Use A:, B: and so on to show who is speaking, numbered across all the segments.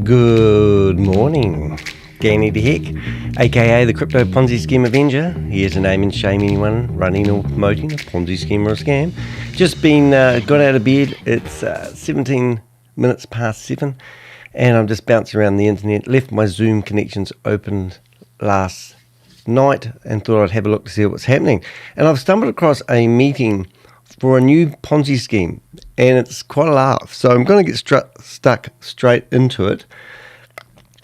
A: Good morning, Danny the Heck, aka the Crypto Ponzi Scheme Avenger. Here to name and shame anyone running or promoting a Ponzi scheme or a scam. Just got out of bed. It's 17 minutes past 7, and I'm just bouncing around the internet. Left my Zoom connections open last night and thought I'd have a look to see what's happening. And I've stumbled across a meeting for a new Ponzi scheme, and it's quite a laugh. So I'm going to get stuck straight into it,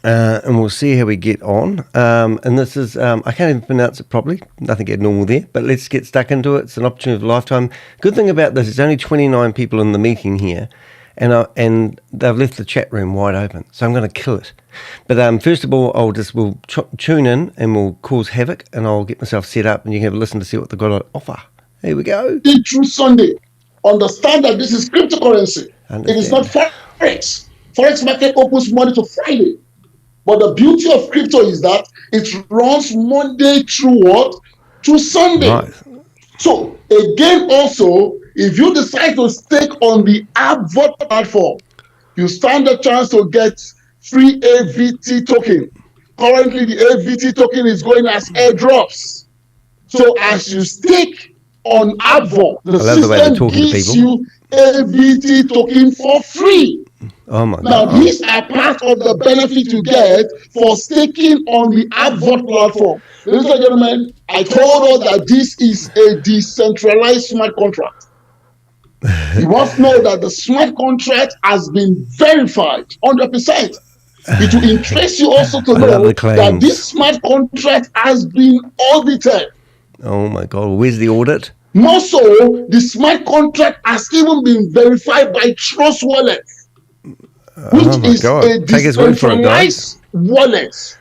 A: and we'll see how we get on. And this is, I can't even pronounce it properly, nothing abnormal there, but let's get stuck into it. It's an opportunity of a lifetime. Good thing about this, it's only 29 people in the meeting here, and they've left the chat room wide open, so I'm going to kill it. But first of all, we'll tune in and we'll cause havoc, and I'll get myself set up, and you can have a listen to see what they've got to offer. Here we go.
B: Through Sunday, understand that this is cryptocurrency. It is not Forex. Forex market opens Monday to Friday. But the beauty of crypto is that it runs Monday through what? Through Sunday. Right. So, again, also, if you decide to stake on the Arbvault platform, you stand a chance to get free AVT token. Currently, the AVT token is going as airdrops. So, as you stake on Arbvault, the system gives you AVT token for free.
A: Oh my
B: now,
A: God.
B: These are part of the benefit you get for staking on the Arbvault platform. Ladies and gentlemen, I told us that this is a decentralized smart contract. You must know that the smart contract has been verified 100%. It will interest you also to know that this smart contract has been audited.
A: Oh my God, where's the audit?
B: More so, the smart contract has even been verified by Trust Wallet, which is a decentralized wallet,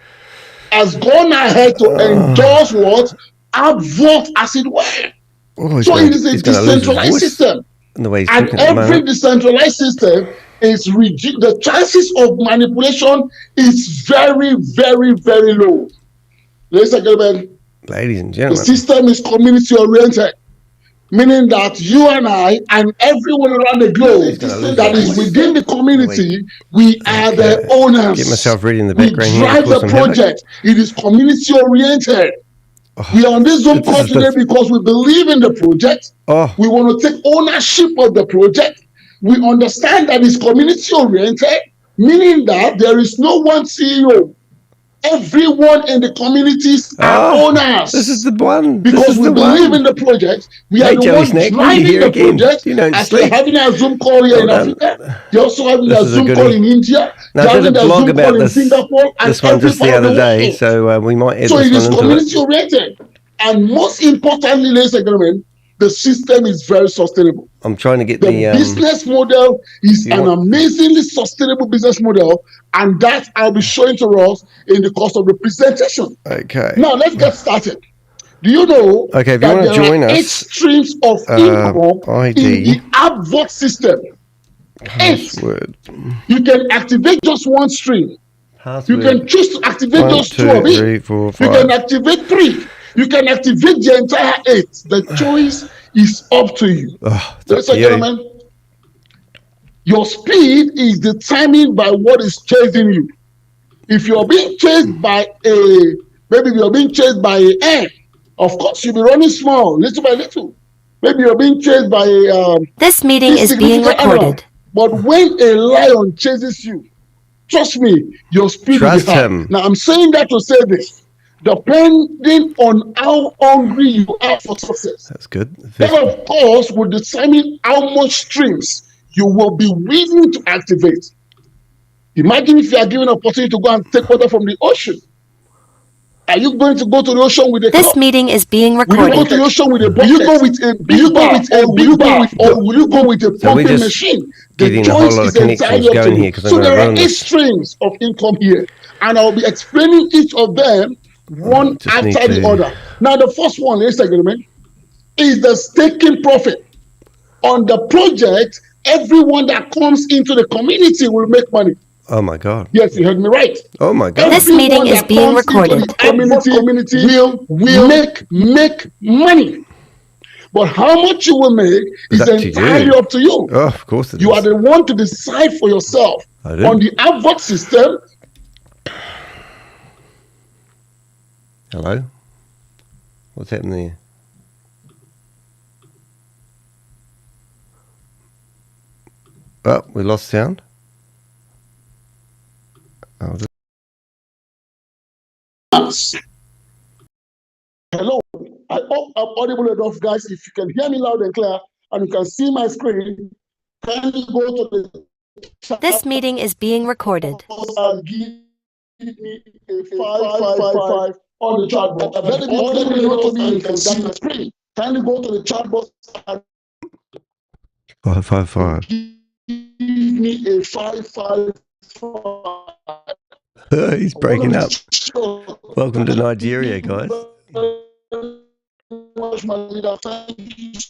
B: has gone ahead to endorse what? Arbvault as it were. So it is a decentralized system. And every decentralized system is the chances of manipulation is very, very, very low. Ladies and gentlemen, the system is community oriented, meaning that you and I and everyone around the globe that is within the community, we are the owners.
A: Get myself ready in the background.
B: We drive the project. It is community oriented. We are on this Zoom call today because we believe in the project. We want to take ownership of the project. We understand that it's community oriented, meaning that there is no one CEO. Everyone in the communities are owners.
A: This is the one.
B: Because we believe in the project. We are the ones driving the project. As we're having a Zoom call here in Africa, you're also having a Zoom call in India.
A: Now, I did a blog about this one just the other day, so we might add this one into it.
B: So it is community oriented. And most importantly, ladies and gentlemen, the system is very sustainable.
A: I'm trying to get
B: the business model is an amazingly sustainable business model, and that I'll be showing to us in the course of the presentation.
A: Okay.
B: Now let's get started. Do you know
A: if you want to join us,
B: 8 streams of income in the Arbvault system?
A: Password.
B: 8. You can activate just one stream.
A: Password.
B: You can choose to activate just 2 of it.
A: 3, 4, 5.
B: You can activate 3. You can activate the entire 8. The choice is up to you. Ladies and gentlemen, your speed is determined by what is chasing you. If you're being chased by maybe you're being chased by an ant, of course you'll be running small, little by little. Maybe you're being chased by
C: this meeting is being recorded.
B: Animal. But when a lion chases you, trust me, your speed will be high. Now I'm saying that to say this. Depending on how hungry you are for success.
A: That's good.
B: That, of course, will determine how much streams you will be willing to activate. Imagine if you are given an opportunity to go and take water from the ocean. Are you going to go to the ocean with a cup?
C: This meeting is being recorded.
B: Will you go to the ocean with a bucket? Will you go with a big bar? Will you go with a pumping machine? The choice is entirely up to you. So there are 8 streams of income here, and I'll be explaining each of them one after the other. Now, the first one, ladies and gentlemen, is the staking profit. On the project, everyone that comes into the community will make money.
A: Oh my God.
B: Yes, you heard me right.
A: Oh my God.
C: This meeting is being recorded.
B: Community will make money. But how much you will make is entirely up to you.
A: Oh, of course it is.
B: You are the one to decide for yourself. On the Arbvault system.
A: Hello? What's happened there? Oh, we lost sound.
B: Hello, I hope I'm audible enough, guys. If you can hear me loud and clear and you can see my screen, kindly go to the chat.
C: This meeting is being recorded.
B: And give me a 555 on the chat box. Let me know to me you can see my screen. Kindly go to the chat box and
A: 555.
B: give me a 555.
A: He's breaking up. Welcome to Nigeria, guys.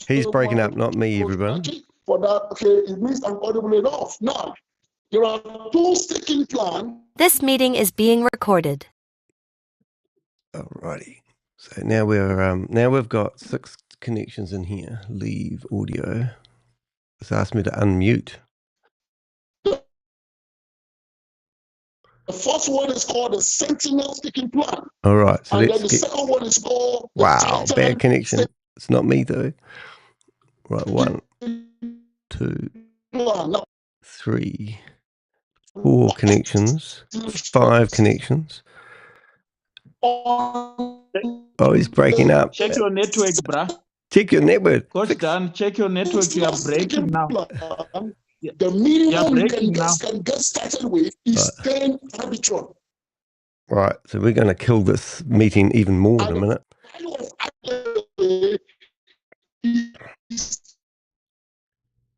A: He's breaking up, not me, everybody.
B: For that, okay, it means I'm audible enough. Now, there are two sticking plans.
C: This meeting is being recorded.
A: Alrighty. So now we've got 6 connections in here. Leave audio. It's asked me to unmute.
B: The first one is called the Sentinel sticking plan.
A: All right, so
B: and then the second one is called the
A: bad connection. It's not me though. Right, 1, 2, 3, 4 connections, 5 connections. Oh, he's breaking up.
D: Check your network, bruh.
A: Check your network.
D: Coach Dan, check your network. You are breaking now.
B: The minimum you can get started with is 10 arbitron.
A: Right, so we're going to kill this meeting even more in a minute.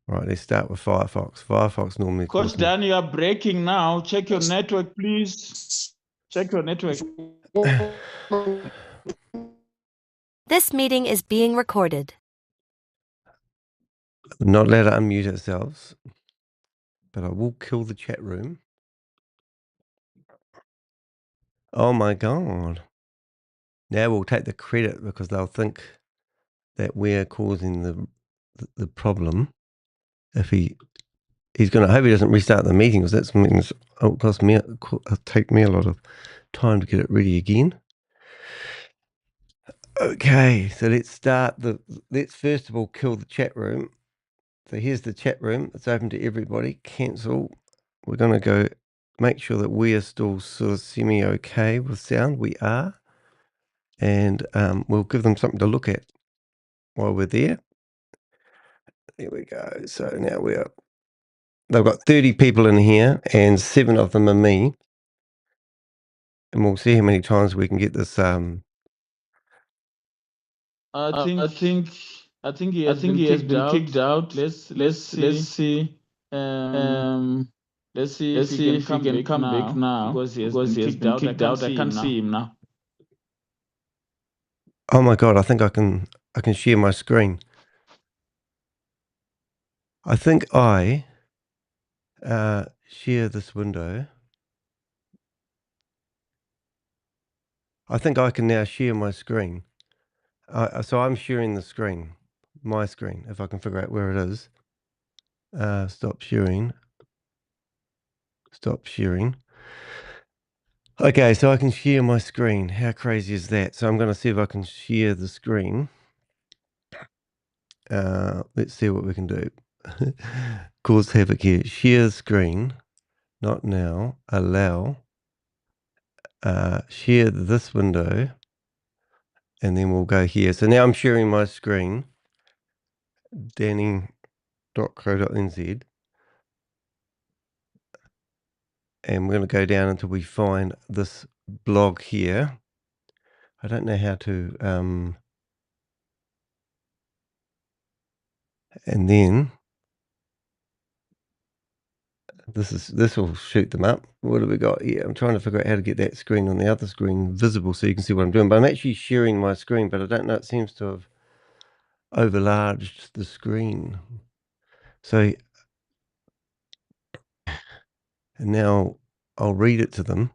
A: Right, let's start with Firefox. Firefox normally...
D: Coach Dan, you are breaking now. Check your network, please. Check your network.
C: This meeting is being recorded.
A: We're not allowed to unmute ourselves, but I will kill the chat room. Oh my God. Now we'll take the credit because they'll think that we're causing the problem. If he's going to, I hope he doesn't restart the meeting because that means it'll take me a lot of time to get it ready again. Okay, so let's first of all kill the chat room. So here's the chat room. It's open to everybody. Cancel. We're going to go make sure that we are still sort of semi-okay with sound. We are. And we'll give them something to look at while we're there. There we go. So now they've got 30 people in here and 7 of them are me. And we'll see how many times we can get this.
D: I think he has been kicked out. Let's see. Let's see if he can come back now because he has been kicked out. I can't see him now.
A: Oh my God! I think I can share my screen. I think I share this window. I think I can now share my screen. So I'm sharing the screen, my screen, if I can figure out where it is. Stop sharing. Stop sharing. Okay, so I can share my screen. How crazy is that? So I'm going to see if I can share the screen. Let's see what we can do. Cause havoc here. Share screen. Not now. Allow. Share this window. And then we'll go here. So now I'm sharing my screen. Danny.co.nz. And we're going to go down until we find this blog here. I don't know how to... and then... This will shoot them up. What have we got here? I'm trying to figure out how to get that screen on the other screen visible so you can see what I'm doing. But I'm actually sharing my screen, but I don't know. It seems to have overlarged the screen. So, and now I'll read it to them.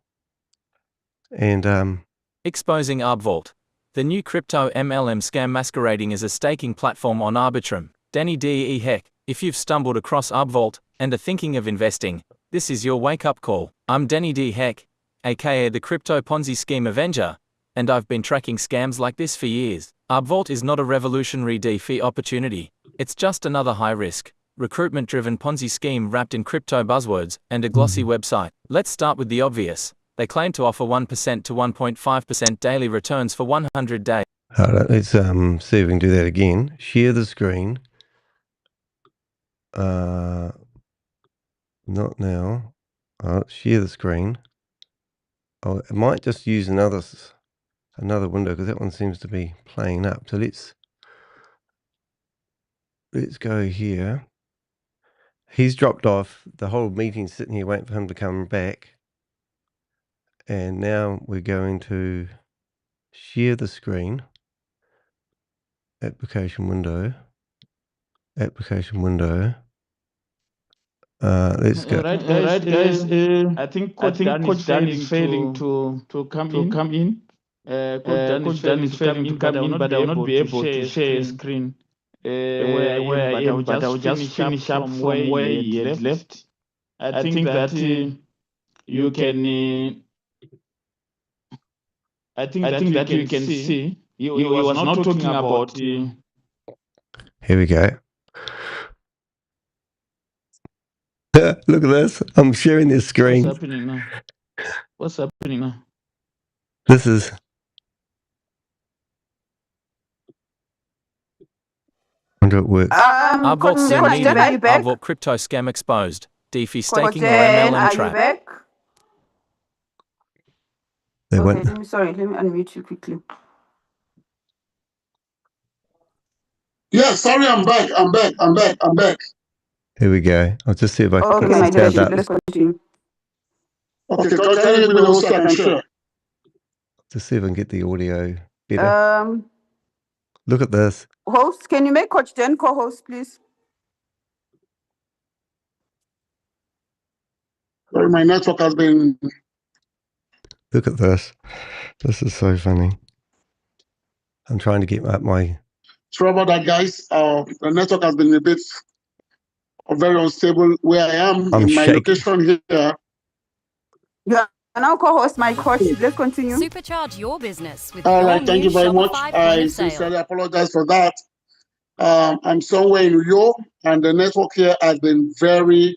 A: And
E: exposing Arbvault, the new crypto MLM scam masquerading as a staking platform on Arbitrum. Danny D.E. Heck, if you've stumbled across Arbvault and are thinking of investing, This is your wake-up call. I'm Danny D. Heck, aka the Crypto Ponzi Scheme Avenger, and I've been tracking scams like this for years. Arbvault is not a revolutionary DeFi opportunity. It's just another high-risk, recruitment-driven Ponzi scheme wrapped in crypto buzzwords and a glossy website. Let's start with the obvious. They claim to offer 1% to 1.5% daily returns for 100 days.
A: All right, let's see if we can do that again. Share the screen. Not now. Share the screen. Oh, it might just use another window because that one seems to be playing up. So let's go here. He's dropped off. The whole meeting's sitting here waiting for him to come back. And now we're going to share the screen. Application window. Let's go.
D: All right, guys. I think Coach Dan is failing to come in. Coach Dan is failing to come in, but I will not be able to share a screen where I am, but I will just finish up from where he had left. I think that you can. I think that you can see. He was not talking about.
A: Here we go. Look at this. I'm sharing this screen.
D: What's happening now?
A: This is. I wonder it works.
E: Arbvault Arbvault crypto scam exposed. DeFi staking or MLM trap.
A: They went.
F: Let me unmute you quickly.
B: Yeah, sorry, I'm back.
A: Here we go. I'll just see if I can
F: Okay, my dear, let's continue.
B: Okay, can you do the I can share?
A: Just see if I can get the audio better. Look at this.
F: Host, can you make Coach Dan co-host, please?
B: Sorry, my network has been.
A: Look at this. This is so funny. I'm trying to get up my.
B: Sorry about that, guys. The network has been a bit very unstable where I am in my location here.
F: Yeah, now co-host my coach. Let's continue.
C: Supercharge your business with
B: All
C: your
B: right, thank you very much. I sincerely apologize for that. I'm somewhere in New York, and the network here has been very,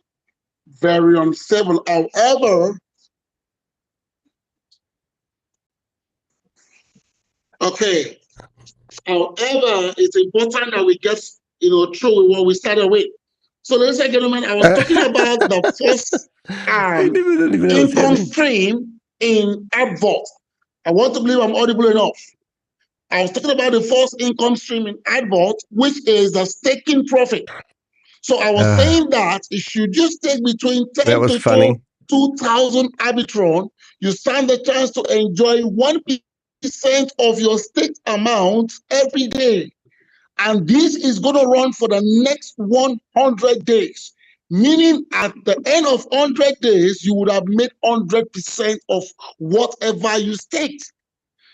B: very unstable. However, it's important that we get through what we started with. So, ladies and gentlemen, I was talking about the first income stream in Arbvault. I want to believe I'm audible enough. I was talking about the first income stream in Arbvault, which is the staking profit. So I was saying that if you just take between 10 to 2,000 Arbitron, you stand the chance to enjoy 1% of your staked amount every day. And this is going to run for the next 100 days, meaning at the end of 100 days, you would have made 100% of whatever you staked.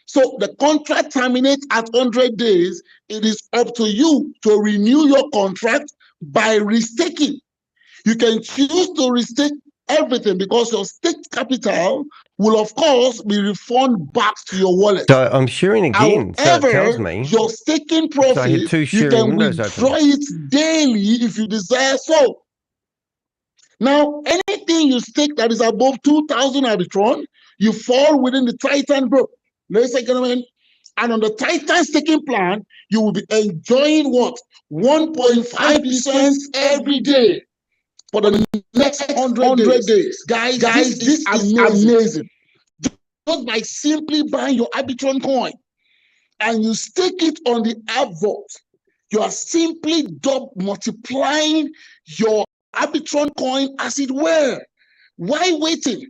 B: So the contract terminates at 100 days. It is up to you to renew your contract by restaking. You can choose to restake everything because your staked capital will, of course, be refunded back to your wallet.
A: So I'm sharing again.
B: However,
A: so it tells me
B: your staking profit, you can withdraw it daily if you desire so. Now, anything you stake that is above 2,000 Arbitron, you fall within the Titan group. Ladies and gentlemen, and on the Titan staking plan, you will be enjoying what? 1.5% every day for the next 100 days. Guys, this is amazing. Just by simply buying your Arbitron coin and you stake it on the Arbvault, you are simply multiplying your Arbitron coin as it were. Why waiting?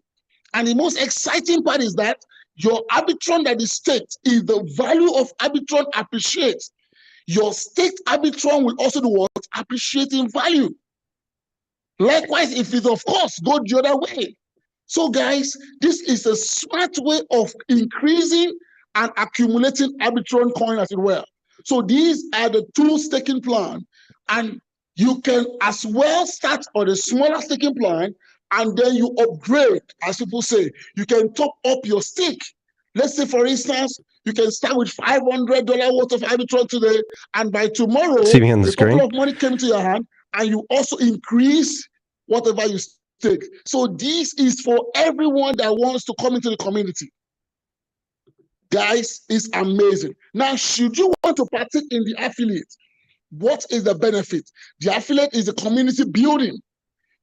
B: And the most exciting part is that your Arbitron that is staked, if the value of Arbitron appreciates, your staked Arbitron will also do what? Appreciate in value. Likewise, if it, of course, go the other way. So, guys, this is a smart way of increasing and accumulating Arbitron coin as it were. So these are the two staking plan. And You can as well start on a smaller staking plan, and then you upgrade, as people say. You can top up your stake. Let's say, for instance, you can start with $500 worth of Arbitron today, and by tomorrow,
A: See me on the
B: a
A: screen?
B: couple of money came into your hand, and you also increase whatever you stake. So this is for everyone that wants to come into the community. Guys, it's amazing. Now, should you want to partake in the affiliate, what is the benefit? The affiliate is a community building.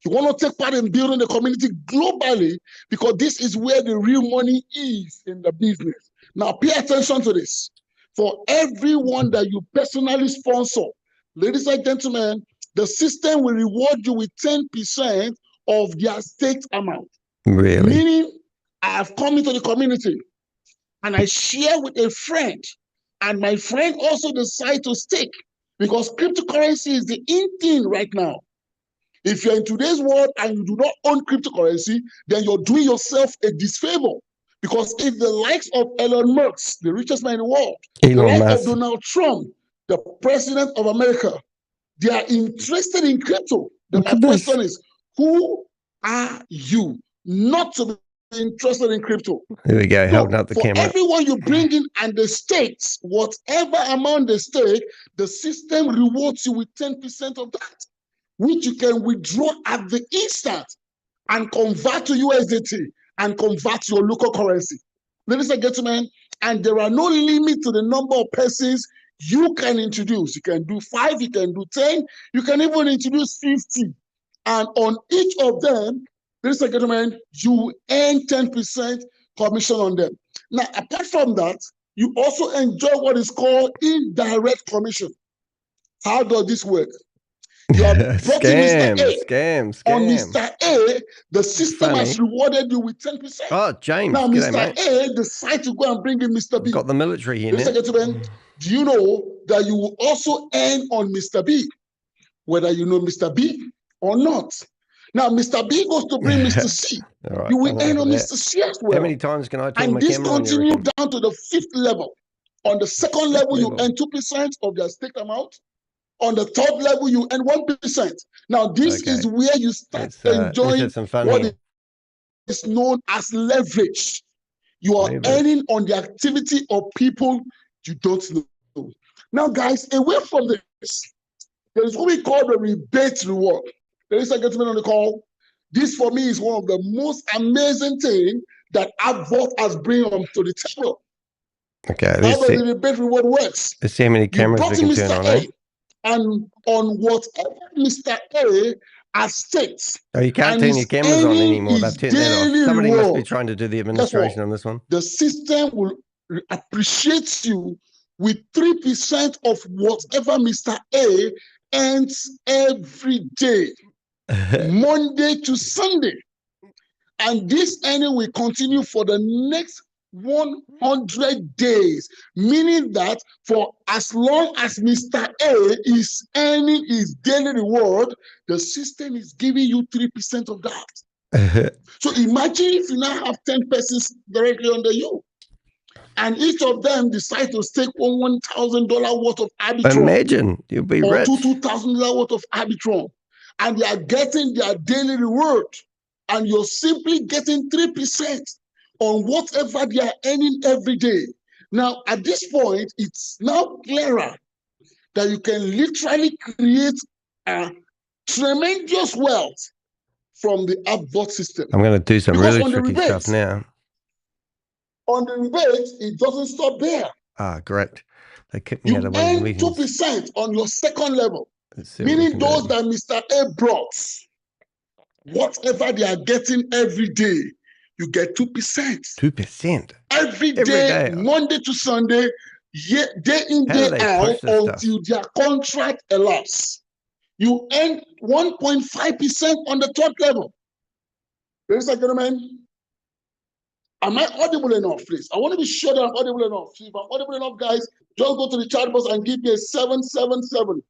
B: You want to take part in building the community globally, because this is where the real money is in the business. Now, pay attention to this. For everyone that you personally sponsor, ladies and gentlemen, the system will reward you with 10% of their staked amount.
A: Really?
B: Meaning, I have come into the community and I share with a friend, and my friend also decides to stake, because cryptocurrency is the in thing right now. If you're in today's world and you do not own cryptocurrency, then you're doing yourself a disfavor. Because if the likes of Elon Musk, the richest man in the world, the likes of Donald Trump, the president of America, they are interested in crypto, then my question is, who are you not to be interested in crypto?
A: There we go, holding up the camera.
B: For everyone you bring in and the stakes, whatever amount they stake, the system rewards you with 10% of that, which you can withdraw at the instant and convert to USDT and convert to your local currency. Ladies and gentlemen, and there are no limit to the number of persons you can introduce. You can do 5, you can do 10, you can even introduce 50. And on each of them, ladies and gentlemen, you earn 10% commission on them. Now, apart from that, you also enjoy what is called indirect commission. How does this work? You are
A: scams.
B: On Mr. A, the system has rewarded you with 10%.
A: Oh, James.
B: Now, Mr. A decides to go and bring in Mr. B.
A: Got the military here now.
B: Do you know that you will also earn on Mr. B, whether you know Mr. B or not? Now, Mr. B goes to bring Mr. C. Right, you will earn on Mr. C as well.
A: How many times can I turn my camera on?
B: And this continues down to the 5th level. On the 2nd level, you earn 2% of their stake amount. On the 3rd level, you earn 1%. Now, this is where you start enjoying what is known as leverage. You are earning on the activity of people you don't know. Now, guys, away from this, there is what we call the rebate reward. Ladies and gentlemen on the call, this for me is one of the most amazing things that Arbvault has bring onto the table.
A: Okay,
B: how does the rebate reward works?
A: Let's see how many cameras we can turn on, eh?
B: And on whatever Mr. A has staked.
A: Oh, you can't turn your cameras on anymore. They've turned that off. Somebody must be trying to do the administration on this one.
B: The system will appreciate you with 3% of whatever Mr. A earns every day, Monday to Sunday. And this earning will continue for the next 100 days, meaning that for as long as Mr. A is earning his daily reward, the system is giving you 3% of that. So imagine if you now have 10 persons directly under you, and each of them decide to stake $1,000 worth of Arbitron.
A: Imagine, you'll be rich.
B: Or $2,000 worth of Arbitron, and they are getting their daily reward, and you're simply getting 3% on whatever they are earning every day. Now, at this point, it's now clearer that you can literally create a tremendous wealth from the Arbvault system.
A: I'm going to do some really tricky stuff now.
B: On the rebate, it doesn't stop there.
A: Ah, correct. They kicked me out of one of the meetings.
B: You earn 2% on your 2nd level, meaning those that Mr. A brought, whatever they are getting every day, you get 2%.
A: 2%?
B: Every day, Monday to Sunday, day in, day out, until their contract elapses. You earn 1.5% on the 3rd level. Ladies and gentlemen, am I audible enough, please? I want to be sure that I'm audible enough. If I'm audible enough, guys, just go to the chat box and give me a 777.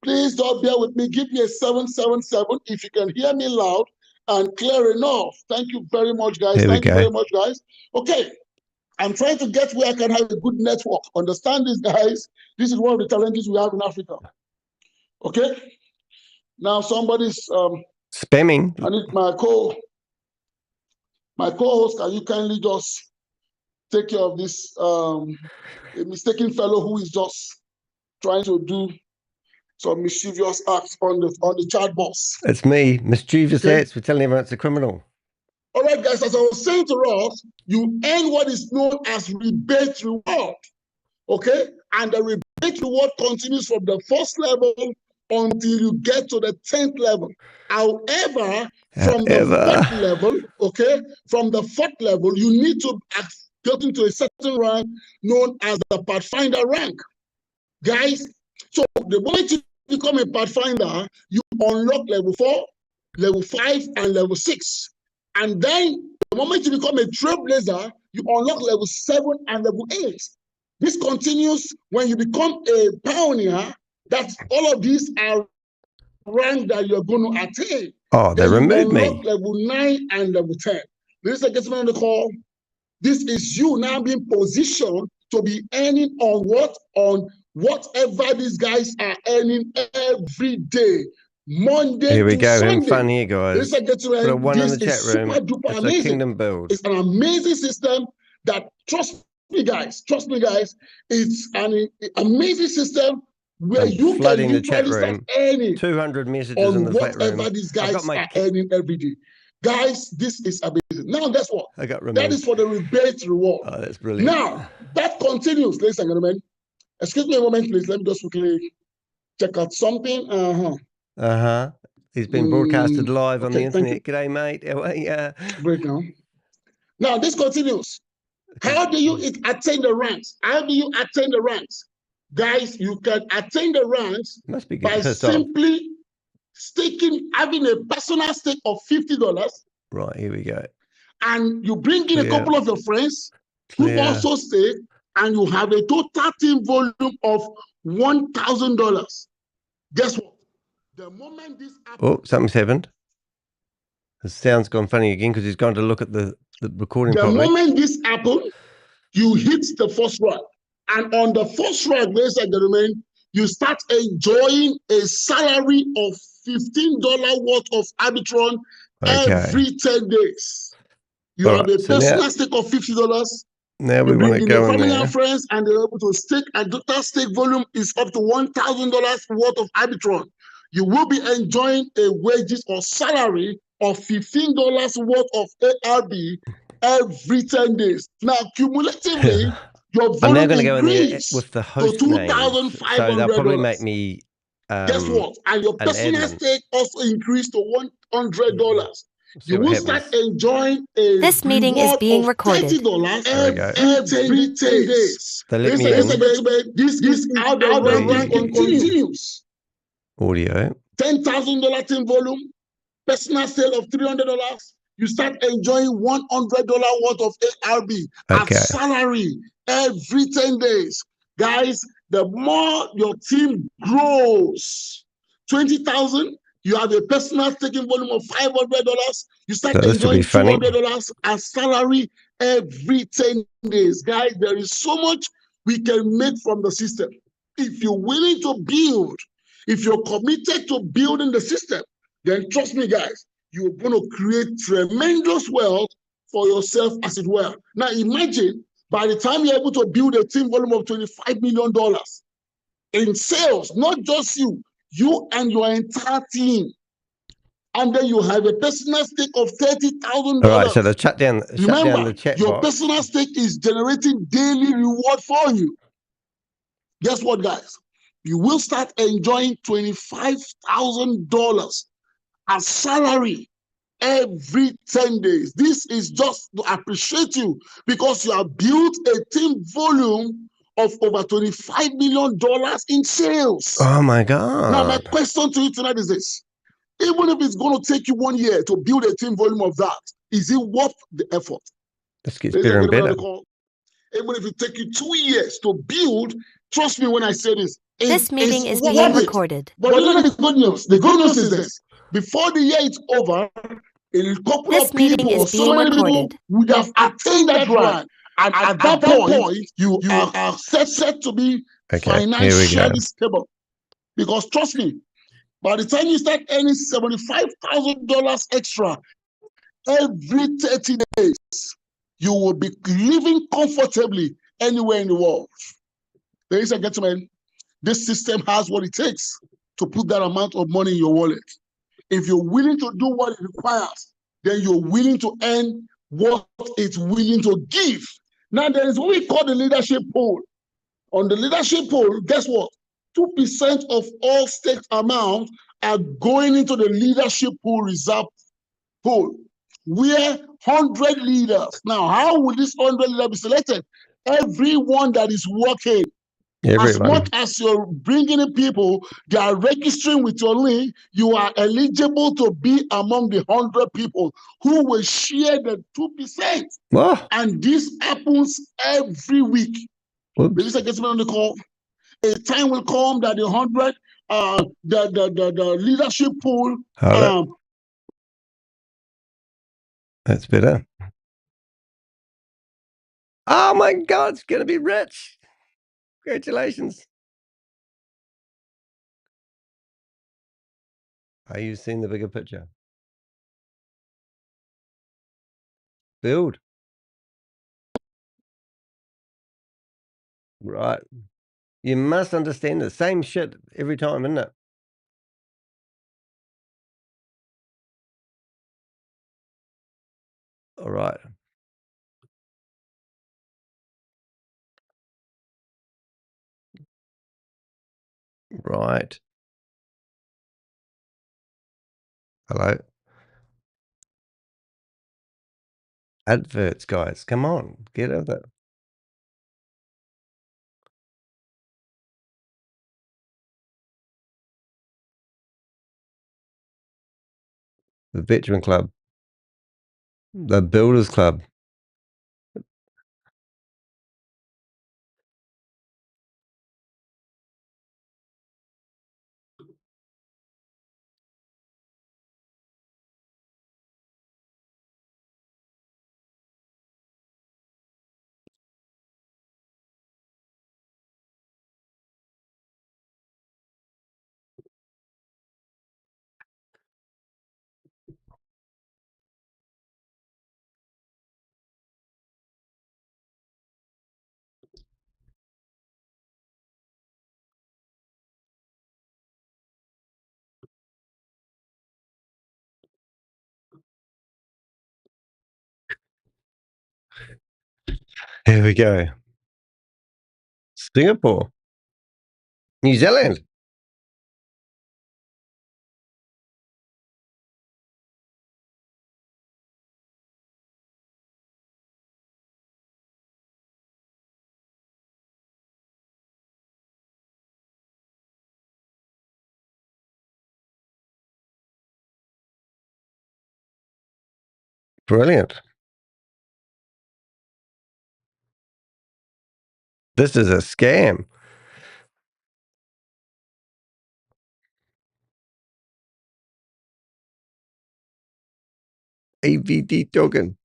B: Please don't bear with me. Give me a 777 if you can hear me loud and clear enough. Thank you very much, guys. Thank you very much, guys. Okay, I'm trying to get where I can have a good network. Understand this, guys. This is one of the challenges we have in Africa. Okay? Now somebody's
A: spamming.
B: I need my co-host. Can you kindly just take care of this a mistaken fellow who is just trying to do some mischievous acts on the chat box?
A: It's me, mischievous acts. We're telling everyone it's a criminal.
B: All right, guys, as I was saying to Ross, you earn what is known as rebate reward, okay? And the rebate reward continues from the first level until you get to the 10th level. However, from the 4th level, okay, from the 4th level, you need to get into a certain rank known as the Pathfinder rank. Guys, so the moment you become a Pathfinder, you unlock level 4, level 5, and level 6. And then the moment you become a Trailblazer, you unlock level 7 and level 8. This continues when you become a Pioneer. That's all of these are rank that you're going to attain.
A: Oh, they removed me.
B: Level 9 and level 10. Ladies and gentlemen on the call, this is you now being positioned to be earning on what? On whatever these guys are earning every day. Monday
A: here we
B: to
A: go,
B: Sunday.
A: having fun here, guys.
B: Put
A: a one in the chat room.
B: It's
A: a kingdom build.
B: It's an amazing system that, trust me guys, it's an amazing system where you can
A: the chat room.
B: Start earning
A: 200 messages in the chat room.
B: whatever these guys are earning every day. Guys, this is amazing. Now, guess what?
A: I got removed.
B: That is for the rebate reward.
A: Oh, that's brilliant.
B: Now, that continues, ladies and gentlemen. Excuse me a moment, please. Let me just quickly check out something.
A: He's been broadcasted live on the internet. G'day, mate.
B: Breakdown. Now, this continues. How do you attain the ranks? How do you attain the ranks? Guys, you can attain the ranks by simply having a personal stake of $50.
A: Right, here we go.
B: And you bring in a couple of your friends who also stake, and you have a total team volume of $1,000. Guess what? The moment this happens,
A: oh, something's happened. The sound's gone funny again because he's gone to look at the recording.
B: The moment this happens, you hit the first rank. And on the first rank, ladies and gentlemen, you start enjoying a salary of $15 worth of Arbitron every 10 days. You have a personal stake of $50.
A: Now we want to go in
B: there. Friends, and they're able to stake, and total stake volume is up to $1,000 worth of Arbitron. You will be enjoying a wages or salary of $15 worth of ARB every 10 days. Now, cumulatively, your volume
A: I'm now going to go in there with the host
B: to
A: name,
B: so
A: they'll probably make me.
B: Guess what? And your personal stake also increased to $100. You will start enjoying a
C: This meeting is being recorded.
B: $30 every 10 days. This is how the rank continues.
A: Audio.
B: $10,000 team volume, personal sale of $300. You start enjoying $100 worth of ARB as salary every 10 days. Guys, the more your team grows, 20,000, you have a personal staking volume of $500. You start enjoying $200 as salary every 10 days. Guys, there is so much we can make from the system. If you're willing to build, if you're committed to building the system, then trust me, guys, you're going to create tremendous wealth for yourself, as it were. Now, imagine by the time you're able to build a team volume of $25 million in sales, not just you and your entire team. And then you have a personal stake of $30,000.
A: All right, so shut down the chat
B: your
A: box.
B: personal stake is generating daily reward for you. Guess what, guys? You will start enjoying $25,000 as salary every 10 days. This is just to appreciate you because you have built a team volume of over $25 million in sales.
A: Oh my God.
B: Now, my question to you tonight is this. Even if it's going to take you 1 year to build a team volume of that, is it worth the effort?
A: This gets better and better.
B: Even if it takes you 2 years to build, trust me when I say this.
C: This meeting is being recorded.
B: But you know the good news? The good news is this. Before the year is over, a couple of people, so many people would have attained that rank. And at that point, you are set to be financially stable. Because trust me, By the time you start earning $75,000 extra every 30 days, you will be living comfortably anywhere in the world. Ladies and gentlemen, this system has what it takes to put that amount of money in your wallet. If you're willing to do what it requires, then you're willing to earn what it's willing to give. Now, there is what we call the leadership pool. On the leadership pool, guess what? 2% of all staked amounts are going into the leadership pool reserve pool. Where 100 leaders. Now, how will this 100 leaders be selected? Everyone that is working. As much as you're bringing in people, they are registering with your link, you are eligible to be among the 100 people who will share the 2%.
A: What?
B: And this happens every week. Ladies and gentlemen on the call, a time will come that the 100, the leadership pool.
A: That's better. Oh my God, it's going to be rich. Congratulations. Are you seeing the bigger picture? Build. Right. You must understand the same shit every time, isn't it? All right. Right. Hello. Adverts, guys. Come on. Get out of it. The Veteran Club. The Builders Club. Here we go. Singapore. New Zealand. Brilliant. This is a scam. AVD token.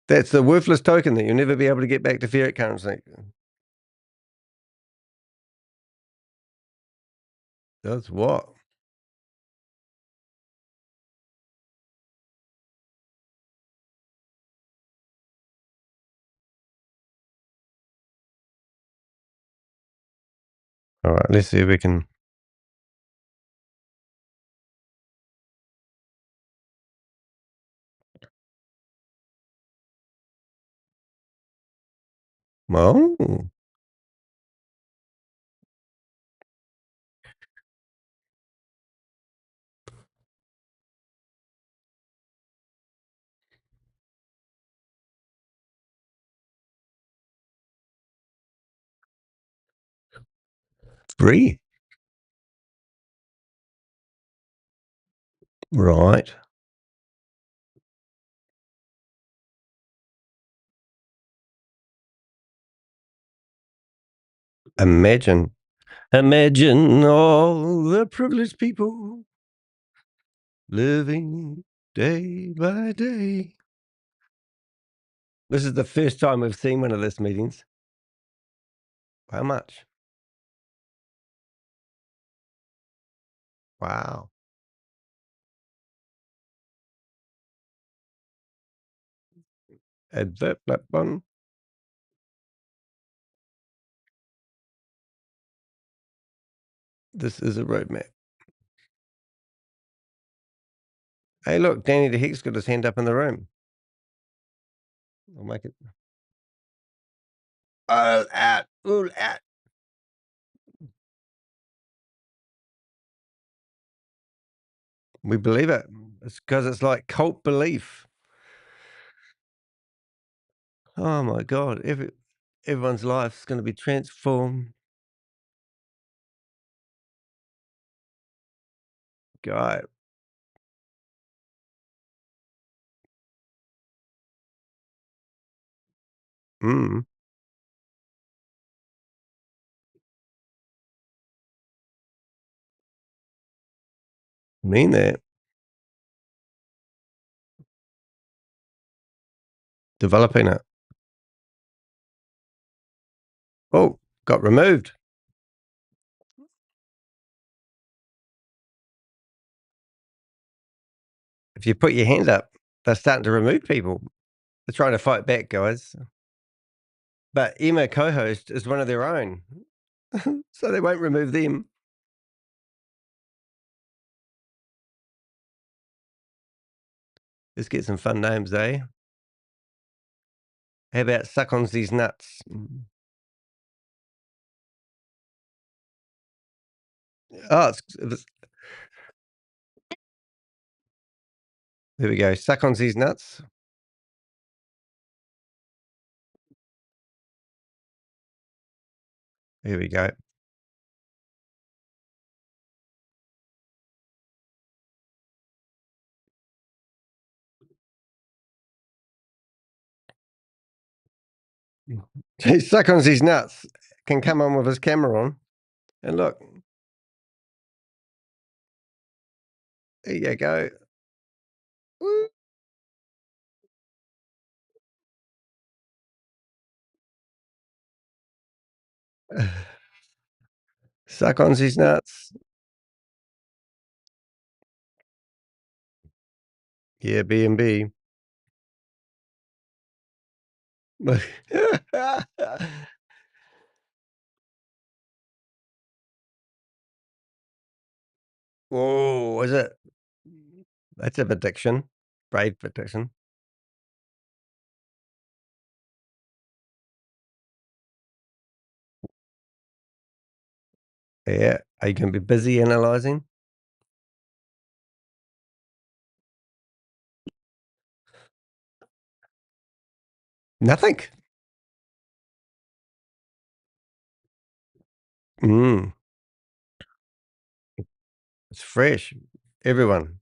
A: That's the worthless token that you'll never be able to get back to fiat currency. Does what? All right, let's see if we can. Well, free. Right. Imagine all the privileged people living day by day. This is the first time we've seen one of these meetings. How much? Wow. Advert platform. This is a roadmap. Hey, look, Danny the Hick's got his hand up in the room. I'll make it. All out. All out. We believe it. It's because it's like cult belief. Oh my God. Everyone's life is going to be transformed. Guy. Mm. Mean that. Developing it. Oh, got removed. If you put your hand up, they're starting to remove people. They're trying to fight back, guys. But Emma co-host is one of their own. So they won't remove them. Let's get some fun names, eh? How about suck on these nuts? Oh, there we go. Suck on these nuts. Here we go. Suck on these nuts can come on with his camera on. And look. There you go. Woo. Suck on these nuts. Yeah, B&B. Whoa, is it? That's a prediction. Brave prediction. Yeah. Are you going to be busy analyzing? Nothing. Mm. It's fresh. Everyone.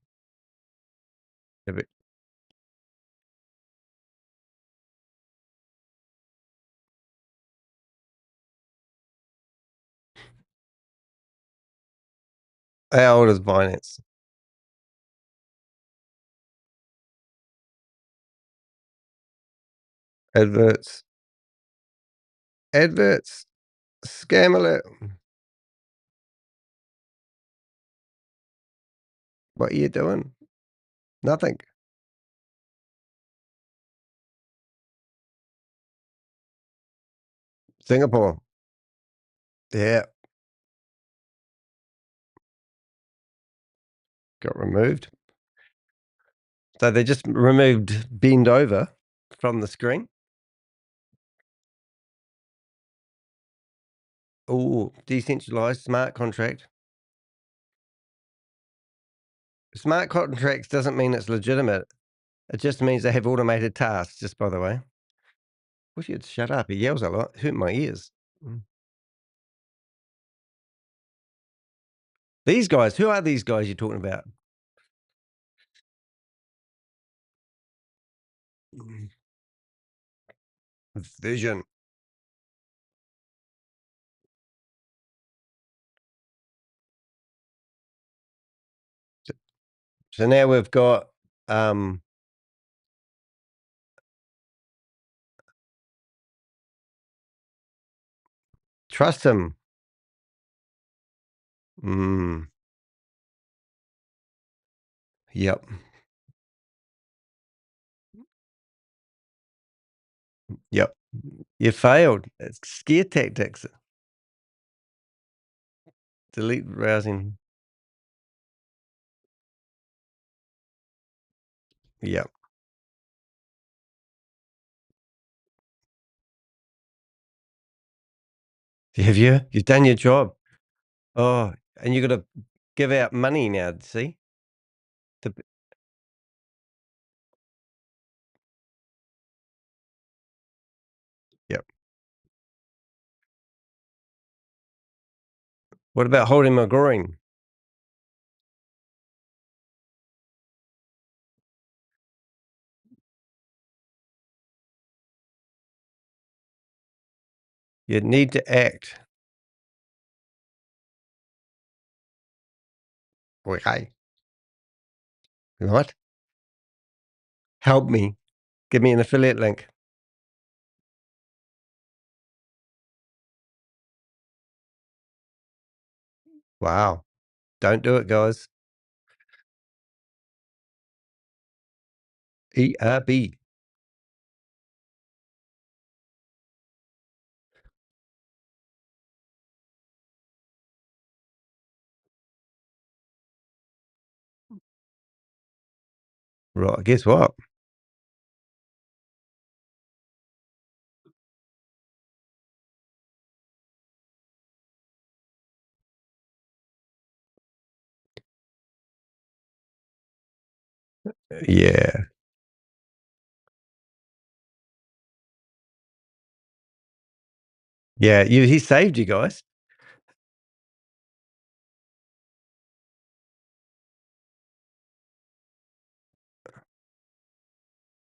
A: How old is Binance? Adverts. Adverts. Scam alert. What are you doing? Nothing. Singapore. Yeah. Got removed. So they just removed bend over from the screen. Oh, decentralized smart contract. Smart contracts doesn't mean it's legitimate. It just means they have automated tasks, just by the way. Wish he'd shut up. He yells a lot. Hurt my ears. These guys, who are these guys you're talking about? Vision. So now we've got trust him. Yep. Yep. You failed. It's scare tactics. Delete browsing. Yep. Have you? You've done your job. Oh, and you got to give out money now, see? Yep. What about holding my groin? You need to act. Okay. What? Help me. Give me an affiliate link. Wow. Don't do it, guys. ERB. Right. Guess what? Yeah. Yeah. He saved you guys.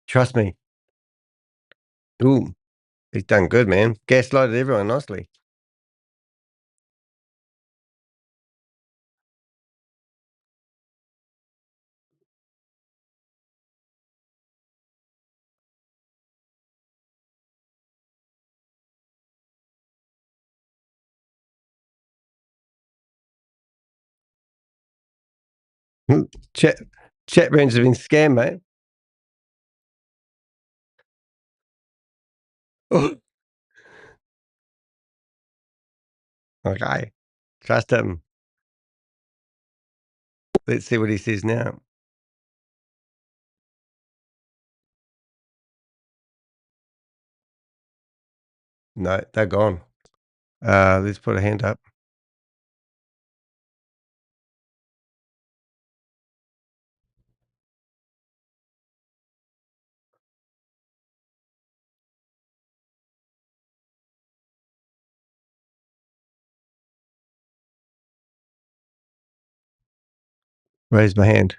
A: Trust me. Ooh. He's done good, man. Gaslighted everyone nicely. Chat rooms have been scammed, mate. Okay. Trust him. Let's see what he says now. No, they're gone. Let's put a hand up. Raise my hand.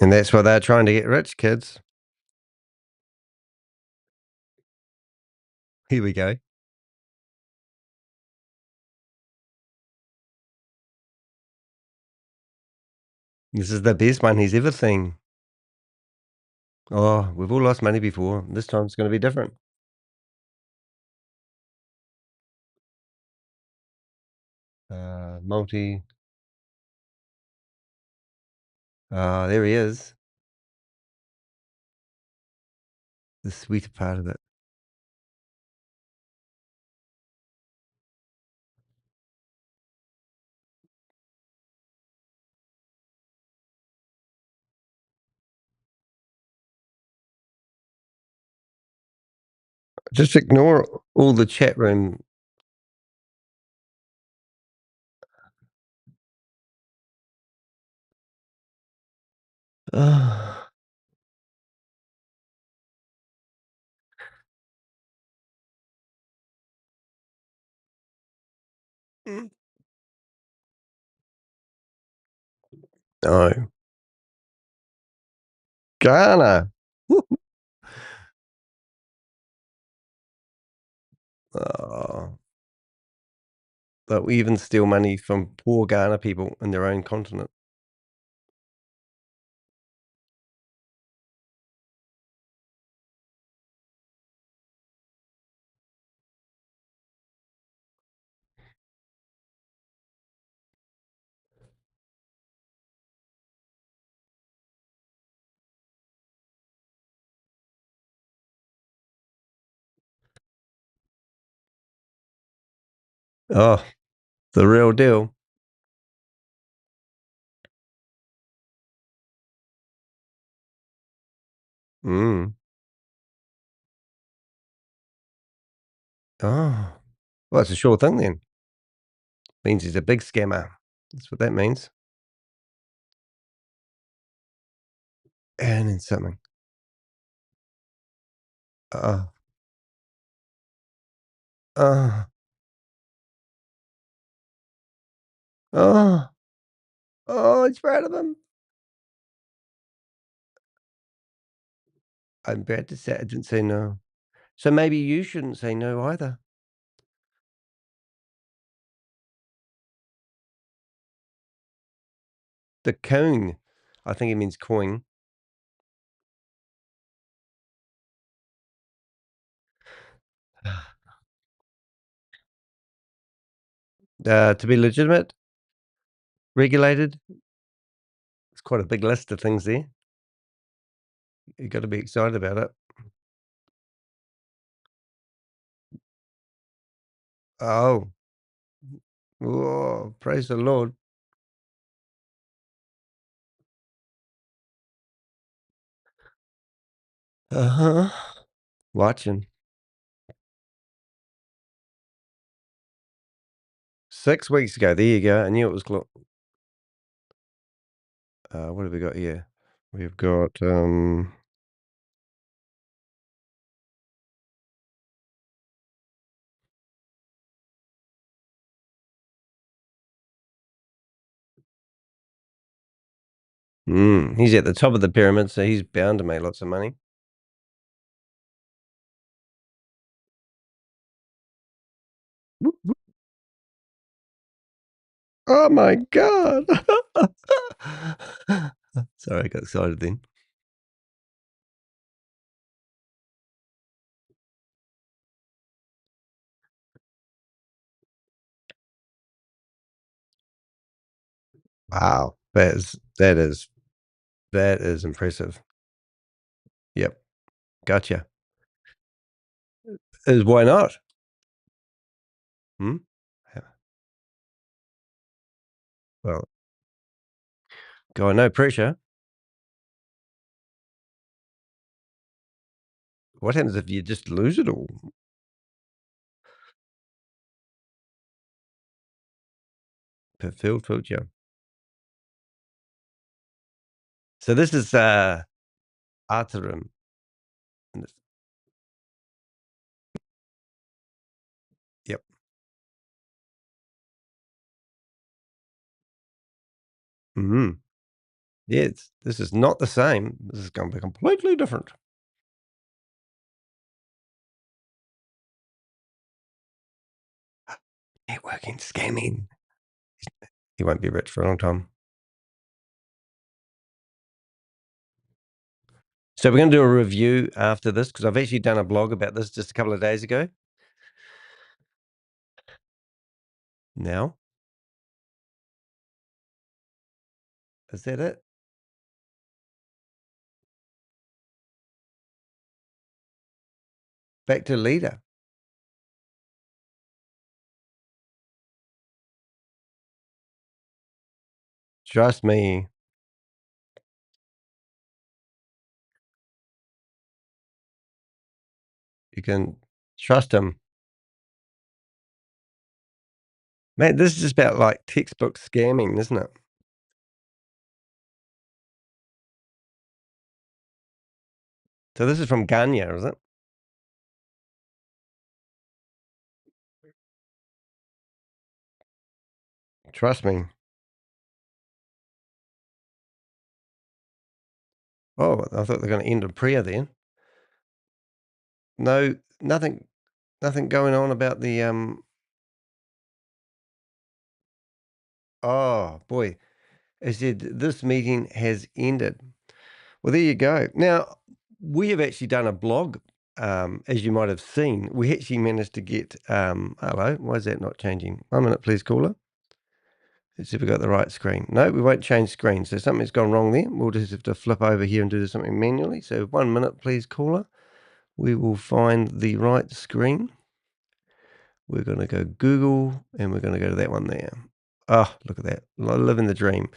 A: And that's why they're trying to get rich, kids. Here we go. This is the best one he's ever seen. Oh, we've all lost money before. This time it's going to be different. Multi. There he is. The sweeter part of it. Just ignore all the chat room. No. Ghana. Oh. But we even steal money from poor Ghana people in their own continent. Oh, the real deal. Mm. Oh. Well, it's a sure thing then. Means he's a big scammer. That's what that means. Earning something. Oh. Oh. Oh. Oh, it's proud of him. I'm bad to say I didn't say no. So maybe you shouldn't say no either. The coin. I think it means coin. To be legitimate, regulated. It's quite a big list of things there. You got to be excited about it. Oh. Oh, praise the Lord. Uh-huh. Watching. 6 weeks ago. There you go. I knew it was what have we got here? We've got he's at the top of the pyramid, so he's bound to make lots of money. Whoop, whoop. Oh my god. Sorry, I got excited then. Wow. That is impressive. Yep. Gotcha. Why not? Hmm? Well, God, no pressure. What happens if you just lose it all? Fulfilled future. So this is Arterum. Yep. Mm-hmm. Yeah, this is not the same. This is going to be completely different. Networking, scamming. He won't be rich for a long time. So we're going to do a review after this because I've actually done a blog about this just a couple of days ago. Now, is that it? Back to leader. Trust me. You can trust him. Man, this is just about like textbook scamming, isn't it? So this is from Ghana, is it? Trust me. Oh, I thought they were going to end in prayer then. No, nothing going on about the oh boy. It said this meeting has ended. Well, there you go. Now, we have actually done a blog, as you might have seen. We actually managed to get hello, why is that not changing? 1 minute, please, caller. Let's see if we got the right screen. No, we won't change screen. So something's gone wrong there. We'll just have to flip over here and do something manually. So 1 minute, please, caller. We will find the right screen. We're going to go Google and we're going to go to that one there. Oh, look at that. Living the dream.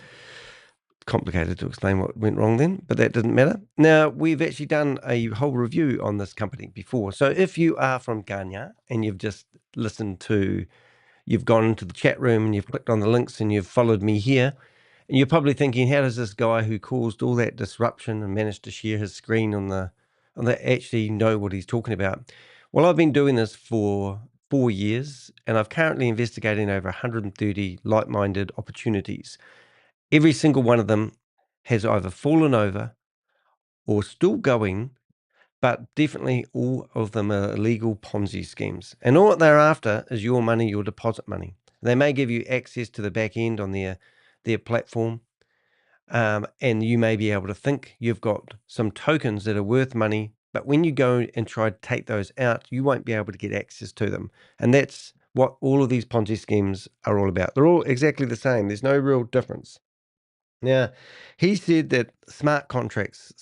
A: Complicated to explain what went wrong then, but that didn't matter. Now, we've actually done a whole review on this company before. So if you are from Ghana and you've just listened to, you've gone into the chat room and you've clicked on the links and you've followed me here, and you're probably thinking, how does this guy who caused all that disruption and managed to share his screen on the actually know what he's talking about? Well, I've been doing this for 4 years and I've currently investigating over 130 like-minded opportunities. Every single one of them has either fallen over or still going, but definitely all of them are illegal Ponzi schemes. And all that they're after is your money, your deposit money. They may give you access to the back end on their platform, and you may be able to think you've got some tokens that are worth money, but when you go and try to take those out, you won't be able to get access to them. And that's what all of these Ponzi schemes are all about. They're all exactly the same. There's no real difference. Now, he said that smart contracts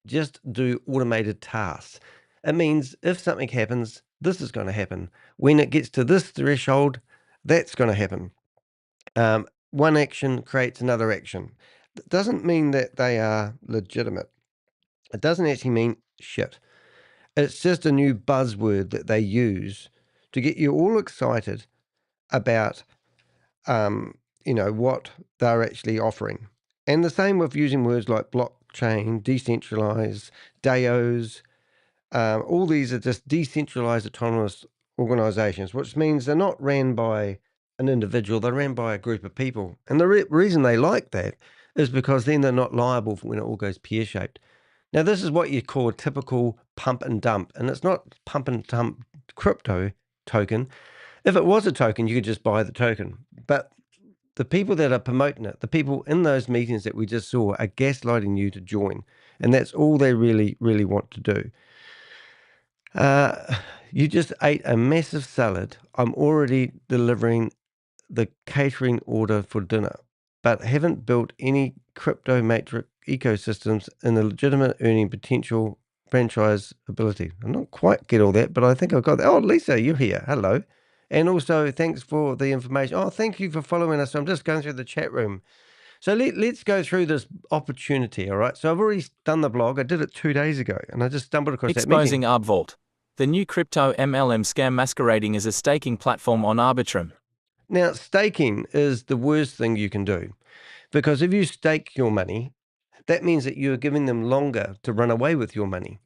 A: just do automated tasks. It means if something happens, this is going to happen. When it gets to this threshold, that's going to happen. One action creates another action. It doesn't mean that they are legitimate. It doesn't actually mean shit. It's just a new buzzword that they use to get you all excited about what they're actually offering. And the same with using words like blockchain, decentralized, DAOs. All these are just decentralized autonomous organizations, which means they're not ran by an individual, they're ran by a group of people. And the reason they like that is because then they're not liable for when it all goes pear-shaped. Now, this is what you call a typical pump and dump, and it's not pump and dump crypto token. If it was a token, you could just buy the token. But the people that are promoting it, the people in those meetings that we just saw, are gaslighting you to join. And that's all they really, really want to do. You just ate a massive salad. I'm already delivering the catering order for dinner, but haven't built any crypto matrix ecosystems in a legitimate earning potential franchise ability. I don't quite get all that, but I think I've got that. Oh, Lisa, you're here. Hello. And also, thanks for the information. Oh, thank you for following us. I'm just going through the chat room. So let's go through this opportunity, all right? So I've already done the blog. I did it 2 days ago, and I just stumbled across that meeting.
E: Exposing Arbvault, the new crypto MLM scam masquerading as a staking platform on Arbitrum.
A: Now, staking is the worst thing you can do, because if you stake your money, that means that you're giving them longer to run away with your money.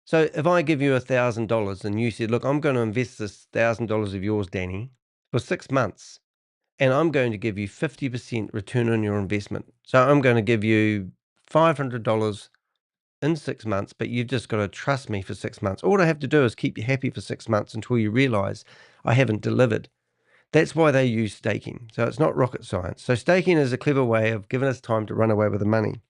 A: So if I give you $1,000 and you said, look, I'm going to invest this $1,000 of yours, Danny, for 6 months, and I'm going to give you 50% return on your investment. So I'm going to give you $500 in 6 months, but you've just got to trust me for 6 months. All I have to do is keep you happy for 6 months until you realize I haven't delivered. That's why they use staking. So it's not rocket science. So staking is a clever way of giving us time to run away with the money.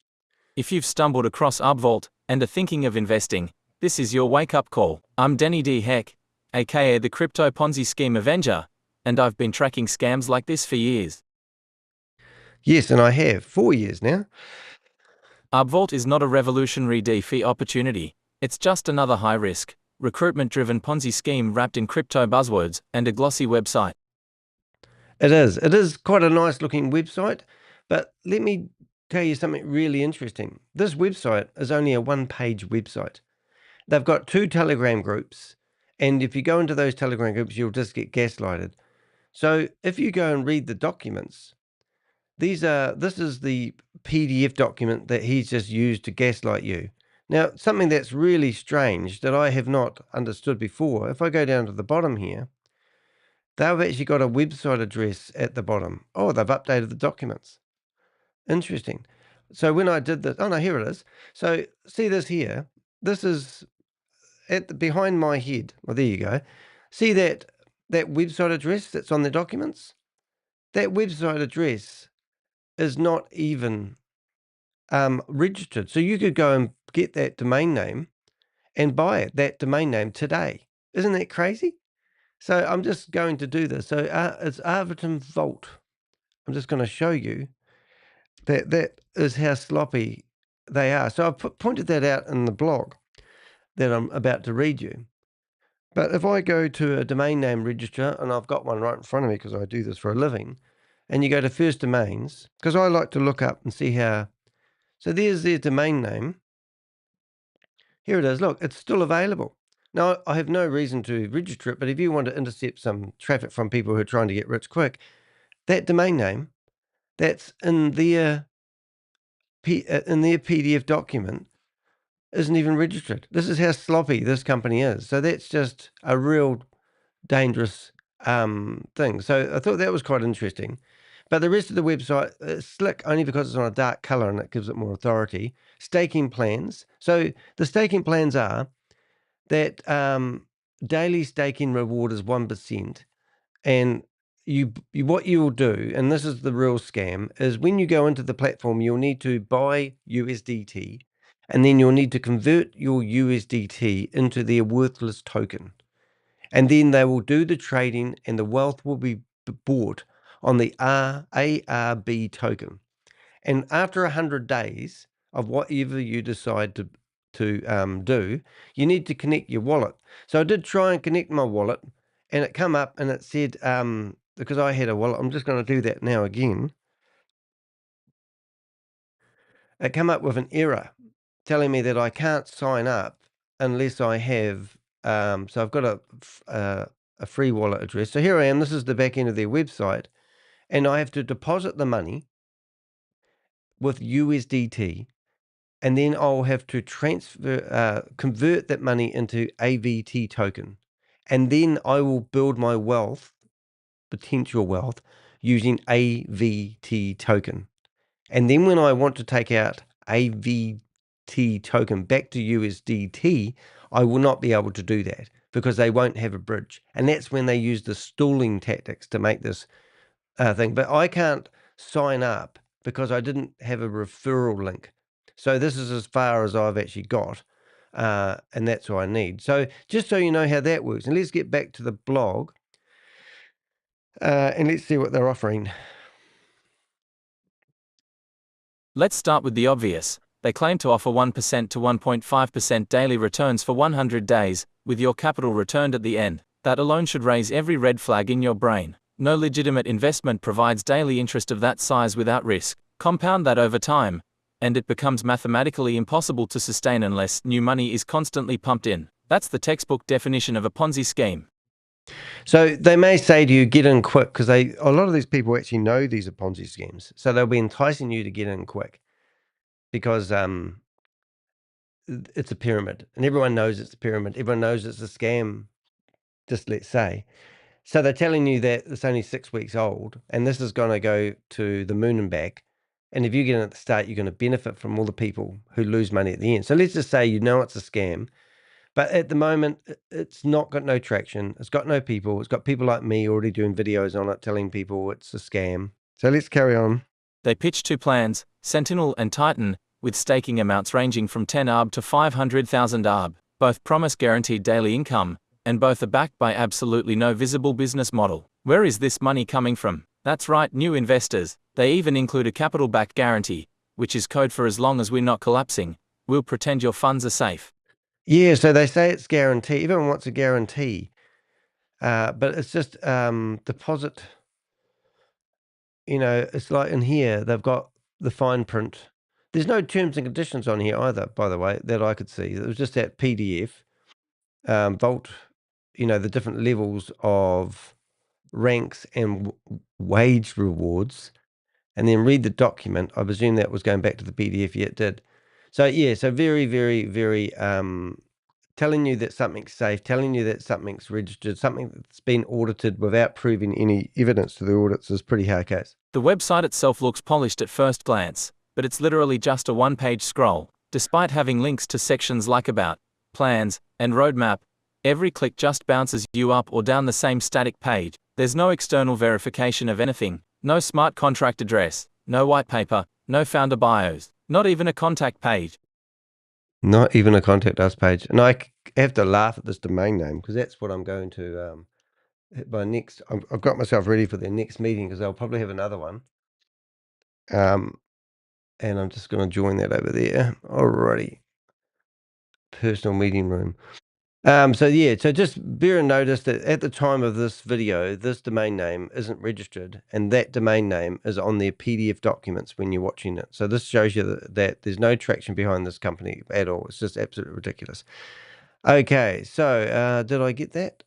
E: If you've stumbled across Arbvault and are thinking of investing, this is your wake-up call. I'm Danny D. Heck, aka the Crypto Ponzi Scheme Avenger, and I've been tracking scams like this for years.
A: Yes, and I have, 4 years now.
E: Arbvault is not a revolutionary DeFi opportunity. It's just another high-risk, recruitment-driven Ponzi scheme wrapped in crypto buzzwords and a glossy website.
A: It is quite a nice-looking website, but let me tell you something really interesting. This website is only a one-page website. They've got 2 Telegram groups, and if you go into those Telegram groups, you'll just get gaslighted. So if you go and read the documents, this is the PDF document that he's just used to gaslight you. Now, something that's really strange that I have not understood before, if I go down to the bottom here, they've actually got a website address at the bottom. Oh, they've updated the documents. Interesting. So when I did this, oh no, here it is. So see this here. This is behind my head. Well, there you go. See that website address that's on the documents? That website address is not even registered. So you could go and get that domain name and buy it, that domain name today. Isn't that crazy? So I'm just going to do this. So it's Arbvault. I'm just going to show you that is how sloppy they are. So I pointed that out in the blog that I'm about to read you. But if I go to a domain name registrar, and I've got one right in front of me because I do this for a living, and you go to first domains, because I like to look up and see how. So there's their domain name. Here it is. Look, it's still available. Now, I have no reason to register it, but if you want to intercept some traffic from people who are trying to get rich quick, that domain name, that's in their PDF document, isn't even registered. This is how sloppy this company is. So that's just a real dangerous thing. So I thought that was quite interesting. But the rest of the website is slick only because it's on a dark color and it gives it more authority. Staking plans. So the staking plans are that daily staking reward is 1%. And what you will do, and this is the real scam, is when you go into the platform, you'll need to buy USDT, and then you'll need to convert your USDT into their worthless token. And then they will do the trading, and the wealth will be bought on the ARB token. And after 100 days of whatever you decide to do, you need to connect your wallet. So I did try and connect my wallet, and it come up and it said, because I had a wallet, I'm just going to do that now again. It come up with an error telling me that I can't sign up unless I have, so I've got a free wallet address. So here I am, this is the back end of their website, and I have to deposit the money with USDT, and then I'll have to convert that money into AVT token. And then I will build my wealth, potential wealth, using AVT token. And then when I want to take out AVT token back to USDT, I will not be able to do that because they won't have a bridge. And that's when they use the stalling tactics to make this thing. But I can't sign up because I didn't have a referral link. So this is as far as I've actually got. And that's what I need. So just so you know how that works. And let's get back to the blog. And let's see what they're offering.
E: Let's start with the obvious. They claim to offer 1% to 1.5% daily returns for 100 days, with your capital returned at the end. That alone should raise every red flag in your brain. No legitimate investment provides daily interest of that size without risk. Compound that over time, and it becomes mathematically impossible to sustain unless new money is constantly pumped in. That's the textbook definition of a Ponzi scheme.
A: So they may say to you, get in quick, because a lot of these people actually know these are Ponzi schemes. So they'll be enticing you to get in quick because it's a pyramid, and everyone knows it's a pyramid. Everyone knows it's a scam, just let's say. So they're telling you that it's only 6 weeks old, and this is going to go to the moon and back. And if you get in at the start, you're going to benefit from all the people who lose money at the end. So let's just say you know it's a scam. But at the moment, it's not got no traction. It's got no people. It's got people like me already doing videos on it, telling people it's a scam. So let's carry on.
E: They pitch two plans, Sentinel and Titan, with staking amounts ranging from 10 ARB to 500,000 ARB. Both promise guaranteed daily income, and both are backed by absolutely no visible business model. Where is this money coming from? That's right, new investors. They even include a capital back guarantee, which is code for as long as we're not collapsing, we'll pretend your funds are safe.
A: Yeah, so they say it's guaranteed. Everyone wants a guarantee, but it's just deposit. You know, it's like in here, they've got the fine print. There's no terms and conditions on here either, by the way, that I could see. It was just that PDF, Vault, you know, the different levels of ranks and wage rewards, and then read the document. I presume that was going back to the PDF. Yeah, it did. So yeah, so very, very, very telling you that something's safe, telling you that something's registered, something that's been audited without proving any evidence to the audits is pretty hard case.
E: The website itself looks polished at first glance, but it's literally just a one-page scroll. Despite having links to sections like About, Plans, and Roadmap, every click just bounces you up or down the same static page. There's no external verification of anything, no smart contract address, no white paper, no founder bios, not even a contact page.
A: Not even a contact us page. And I have to laugh at this domain name because that's what I'm going to hit my next. I've got myself ready for their next meeting because they'll probably have another one. And I'm just going to join that over there. Alrighty. Personal meeting room. So yeah, so just bear in notice that at the time of this video, this domain name isn't registered, and that domain name is on their PDF documents when you're watching it. So this shows you that there's no traction behind this company at all. It's just absolutely ridiculous. Okay, so did I get that?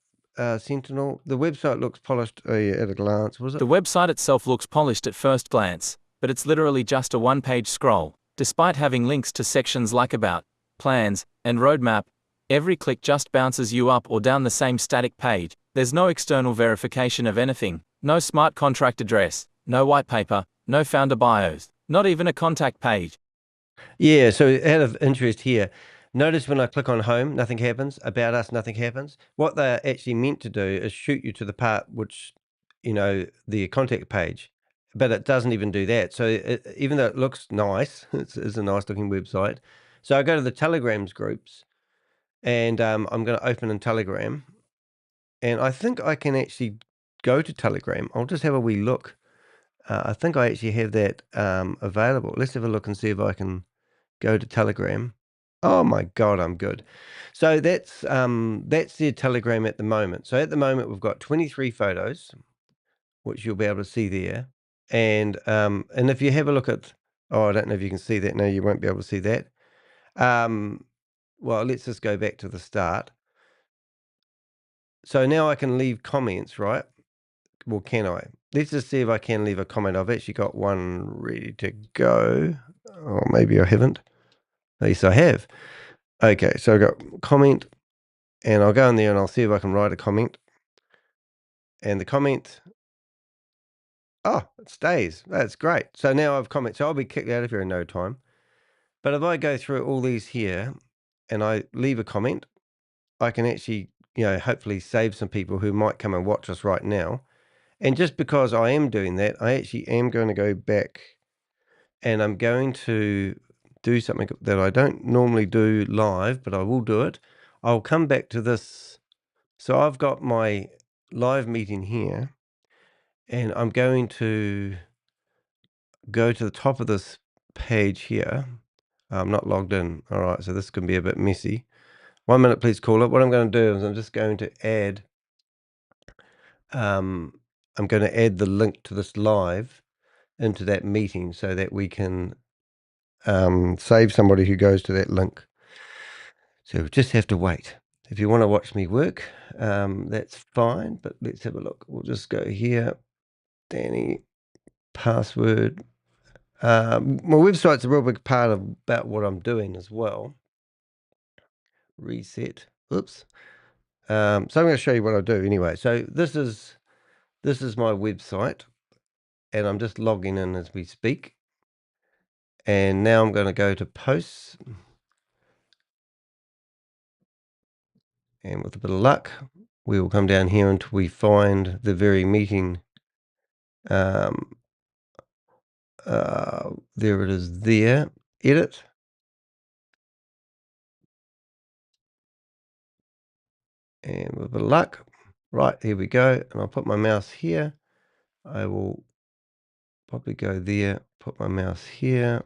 A: Sentinel. The website looks polished at a glance, was it?
E: The website itself looks polished at first glance, but it's literally just a one-page scroll. Despite having links to sections like About, Plans, and Roadmap, every click just bounces you up or down the same static page. There's no external verification of anything, no smart contract address, no white paper, no founder bios, not even a contact page.
A: Yeah, so out of interest here, notice when I click on home, nothing happens. About us, nothing happens. What they're actually meant to do is shoot you to the part which, the contact page, but it doesn't even do that. So even though it looks nice, it's a nice looking website. So I go to the Telegrams groups, and I'm going to open in Telegram, and I think I can actually go to Telegram. I'll just have a wee look. I think I actually have that available. Let's have a look and see if I can go to Telegram. Oh my God, I'm good. So that's their Telegram at the moment. So at the moment we've got 23 photos, which you'll be able to see there. And if you have a look at, I don't know if you can see that. No, you won't be able to see that. Well, let's just go back to the start. So now I can leave comments, right? Well, can I? Let's just see if I can leave a comment. I've actually got one ready to go. Or maybe I haven't. At least I have. Okay, so I've got comment, and I'll go in there and I'll see if I can write a comment. And the comment, oh, it stays. That's great. So now I've commented. So I'll be kicked out of here in no time. But if I go through all these here and I leave a comment, I can actually, hopefully save some people who might come and watch us right now. And just because I am doing that, I actually am going to go back and I'm going to do something that I don't normally do live, but I will do it. I'll come back to this. So I've got my live meeting here, and I'm going to go to the top of this page here. I'm not logged in. All right, so this can be a bit messy. 1 minute, please, caller. What I'm going to do is I'm just going to add, I'm going to add the link to this live into that meeting so that we can save somebody who goes to that link. So we just have to wait. If you want to watch me work, that's fine, but let's have a look. We'll just go here, Danny, password. My website's a real big part of about what I'm doing as well. Reset. Oops. So I'm going to show you what I do anyway. So this is my website, and I'm just logging in as we speak. And now I'm going to go to posts. And with a bit of luck, we will come down here until we find the very meeting. There it is there. Edit. And with a bit of luck, right, here we go. And I'll put my mouse here. I will probably go there, put my mouse here,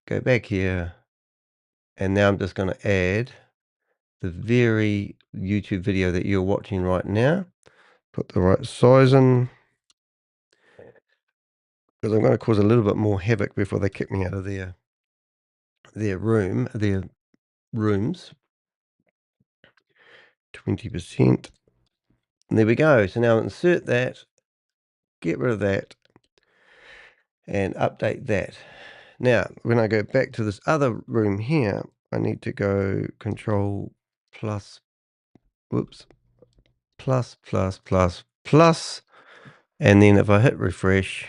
A: go back here. And now I'm just going to add the very YouTube video that you're watching right now. Put the right size in, because I'm going to cause a little bit more havoc before they kick me out of their rooms. 20%. And there we go. So now insert that, get rid of that, and update that. Now, when I go back to this other room here, I need to go Control plus, whoops, plus, and then if I hit refresh,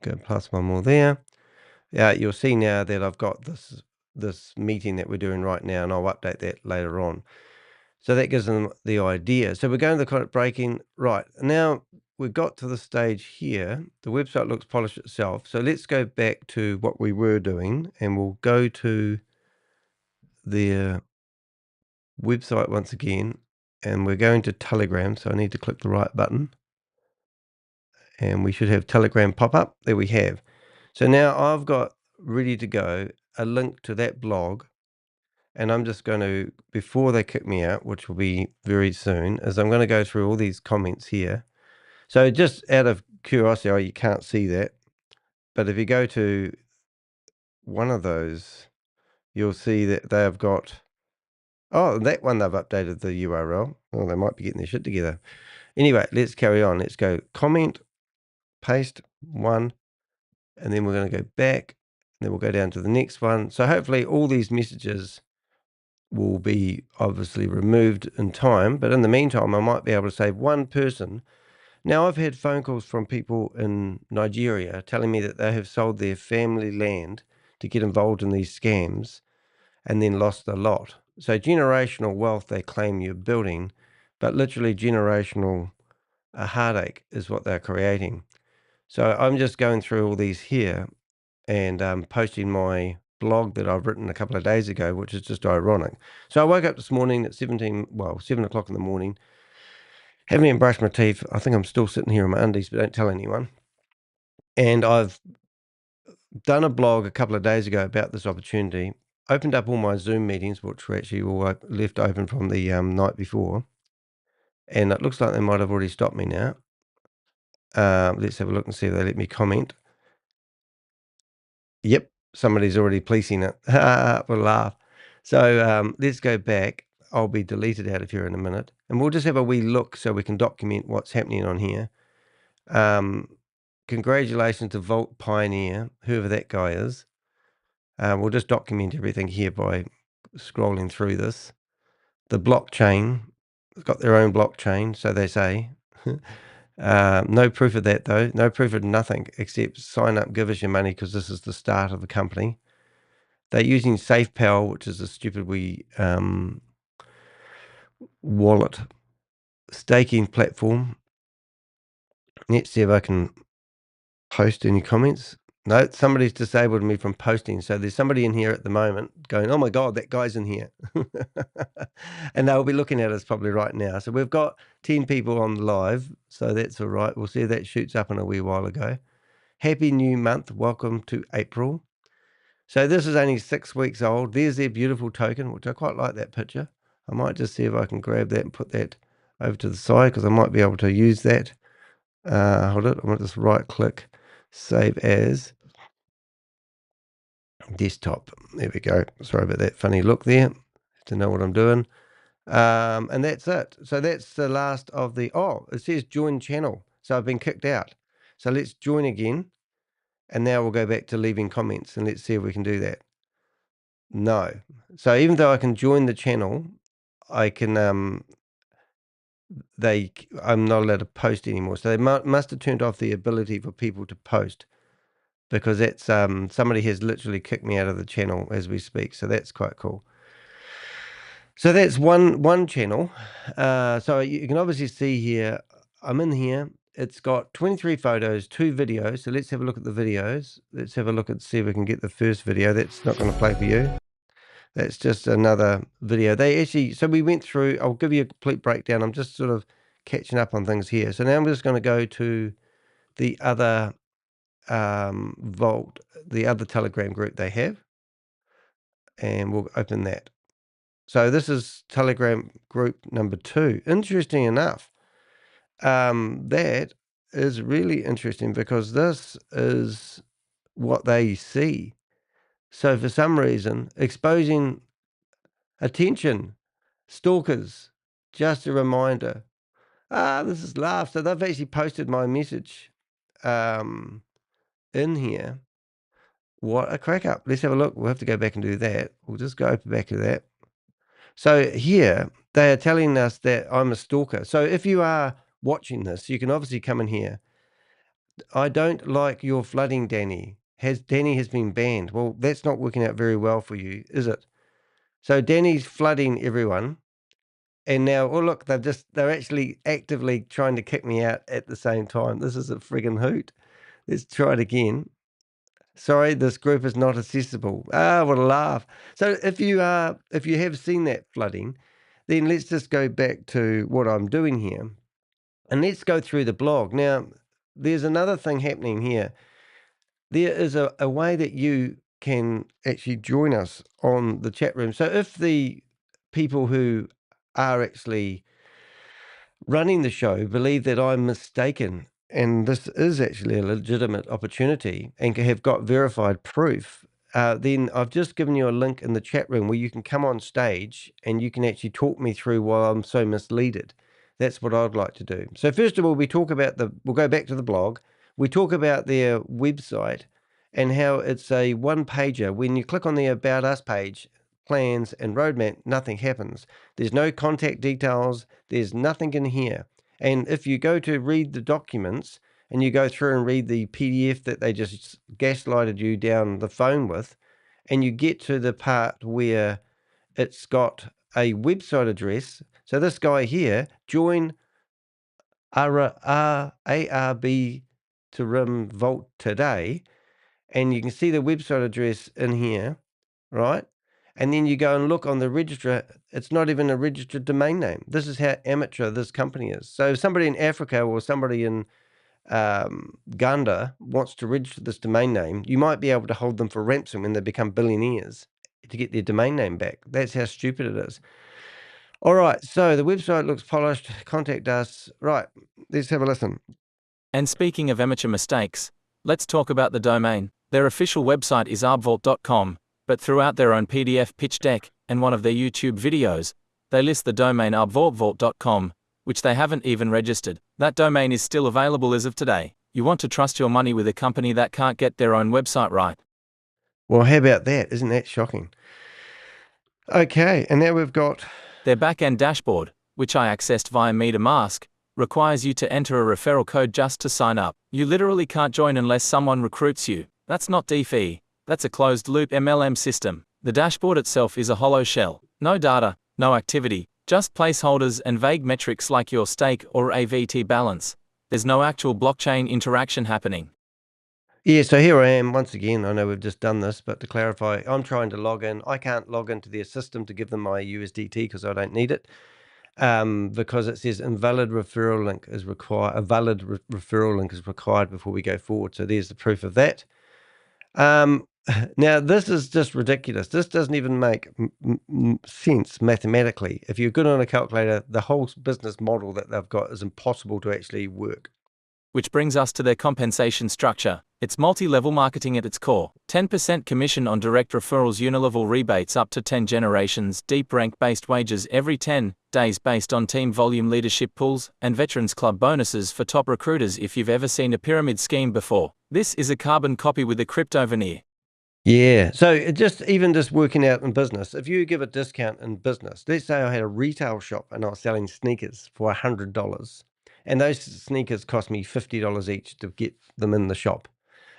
A: go plus one more there. You'll see now that I've got this meeting that we're doing right now, and I'll update that later on. So that gives them the idea. So we're going to the contract breaking. Right, now we've got to the stage here. The website looks polished itself. So let's go back to what we were doing, and we'll go to their website once again, and we're going to Telegram. So I need to click the right button, and we should have Telegram pop up. There we have. So now I've got ready to go a link to that blog, and I'm just going to, before they kick me out, which will be very soon, is I'm going to go through all these comments here. So just out of curiosity, you can't see that, but if you go to one of those, you'll see that they've got, that one they've updated the URL. Oh, they might be getting their shit together. Anyway, let's carry on. Let's go comment, paste one, and then we're going to go back, and then we'll go down to the next one. So hopefully all these messages will be obviously removed in time, but in the meantime, I might be able to save one person. Now, I've had phone calls from people in Nigeria telling me that they have sold their family land to get involved in these scams and then lost a lot. So generational wealth they claim you're building, but literally generational heartache is what they're creating. So I'm just going through all these here and posting my blog that I've written a couple of days ago, which is just ironic. So I woke up this morning at 7 o'clock in the morning, haven't even brushed my teeth. I think I'm still sitting here in my undies, but don't tell anyone. And I've done a blog a couple of days ago about this opportunity, opened up all my Zoom meetings, which were actually all left open from the night before. And it looks like they might have already stopped me now. Let's have a look and see if they let me comment. Yep, somebody's already policing it. We'll laugh. So let's go back. I'll be deleted out of here in a minute. And we'll just have a wee look so we can document what's happening on here. Congratulations to Vault Pioneer, whoever that guy is. We'll just document everything here by scrolling through this. The blockchain, it's got their own blockchain, so they say. No proof of that, though. No proof of nothing except sign up, give us your money because this is the start of the company. They're using SafePal, which is a stupid wee wallet staking platform. Let's see if I can post any comments. No, somebody's disabled me from posting. So there's somebody in here at the moment going, oh my God, that guy's in here. And they'll be looking at us probably right now. So we've got 10 people on live. So that's all right. We'll see if that shoots up in a wee while ago. Happy new month. Welcome to April. So this is only 6 weeks old. There's their beautiful token, which I quite like that picture. I might just see if I can grab that and put that over to the side because I might be able to use that. Hold it. I'm going to just right click. Save as desktop. There we go. Sorry about that funny look there. Have to know what I'm doing. And that's it. So that's the last of the, it says join channel. So I've been kicked out. So let's join again. And now we'll go back to leaving comments and let's see if we can do that. No. So even though I can join the channel, I can, I'm not allowed to post anymore. So they must have turned off the ability for people to post. Because that's somebody has literally kicked me out of the channel as we speak, so that's quite cool. So that's one channel. So you can obviously see here, I'm in here. It's got 23 photos, 2 videos. So let's have a look at the videos. Let's have a look and see if we can get the first video. That's not going to play for you. That's just another video. So we went through. I'll give you a complete breakdown. I'm just sort of catching up on things here. So now I'm just going to go to the other Vault, the other Telegram group they have, and we'll open that. So this is Telegram group number 2. Interesting enough, that is really interesting because this is what they see. So for some reason, exposing attention, stalkers, just a reminder. This is laugh. So they've actually posted my message. in here. What a crack up. Let's have a look. We'll have to go back and do that. We'll just go back to that. So here, they are telling us that I'm a stalker. So if you are watching this, you can obviously come in here. I don't like your flooding, Danny. Danny has been banned. Well, that's not working out very well for you, is it? So Danny's flooding everyone. And now, oh look, they're actually actively trying to kick me out at the same time. This is a friggin' hoot. Let's try it again. Sorry, this group is not accessible. Ah, what a laugh. So if you have seen that flooding, then let's just go back to what I'm doing here. And let's go through the blog. Now, there's another thing happening here. There is a way that you can actually join us on the chat room. So if the people who are actually running the show believe that I'm mistaken and this is actually a legitimate opportunity and have got verified proof, then I've just given you a link in the chat room where you can come on stage and you can actually talk me through why I'm so misleaded. That's what I'd like to do. So first of all, we'll go back to the blog. We talk about their website and how it's a one-pager. When you click on the About Us page, plans and roadmap, nothing happens. There's no contact details. There's nothing in here. And if you go to read the documents and you go through and read the PDF that they just gaslighted you down the phone with, and you get to the part where it's got a website address. So this guy here, join ARB to Arbvault today, and you can see the website address in here, right? And then you go and look on the registrar. It's not even a registered domain name. This is how amateur this company is. So if somebody in Africa or somebody in Uganda wants to register this domain name, you might be able to hold them for ransom when they become billionaires to get their domain name back. That's how stupid it is. All right, so the website looks polished. Contact us. Right, let's have a listen.
E: And speaking of amateur mistakes, let's talk about the domain. Their official website is arbvault.com, but throughout their own PDF pitch deck and one of their YouTube videos, they list the domain arbvault.com, which they haven't even registered. That domain is still available as of today. You want to trust your money with a company that can't get their own website right?
A: Well, how about that? Isn't that shocking? Okay, and now we've got
E: their back-end dashboard, which I accessed via MetaMask, requires you to enter a referral code just to sign up. You literally can't join unless someone recruits you. That's not DeFi. That's a closed-loop MLM system. The dashboard itself is a hollow shell. No data, no activity, just placeholders and vague metrics like your stake or AVT balance. There's no actual blockchain interaction happening.
A: Yeah, so here I am once again. I know we've just done this, but to clarify, I'm trying to log in. I can't log into their system to give them my USDT because I don't need it. Because it says invalid referral link is required. A valid referral link is required before we go forward. So there's the proof of that. Now this is just ridiculous. This doesn't even make sense mathematically. If you're good on a calculator, the whole business model that they've got is impossible to actually work.
E: Which brings us to their compensation structure. It's multi-level marketing at its core. 10% commission on direct referrals, unilevel rebates up to 10 generations, deep rank-based wages every 10 days based on team volume, leadership pools, and Veterans Club bonuses for top recruiters. If you've ever seen a pyramid scheme before, this is a carbon copy with a crypto veneer.
A: Yeah, so even just working out in business, if you give a discount in business, let's say I had a retail shop and I was selling sneakers for $100. And those sneakers cost me $50 each to get them in the shop.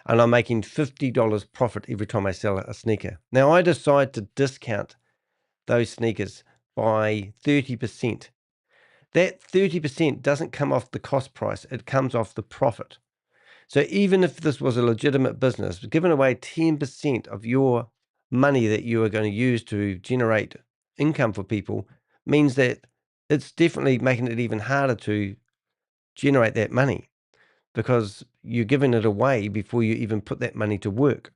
A: And I'm making $50 profit every time I sell a sneaker. Now I decide to discount those sneakers by 30%. That 30% doesn't come off the cost price, it comes off the profit. So even if this was a legitimate business, giving away 10% of your money that you are going to use to generate income for people means that it's definitely making it even harder to generate that money because you're giving it away before you even put that money to work.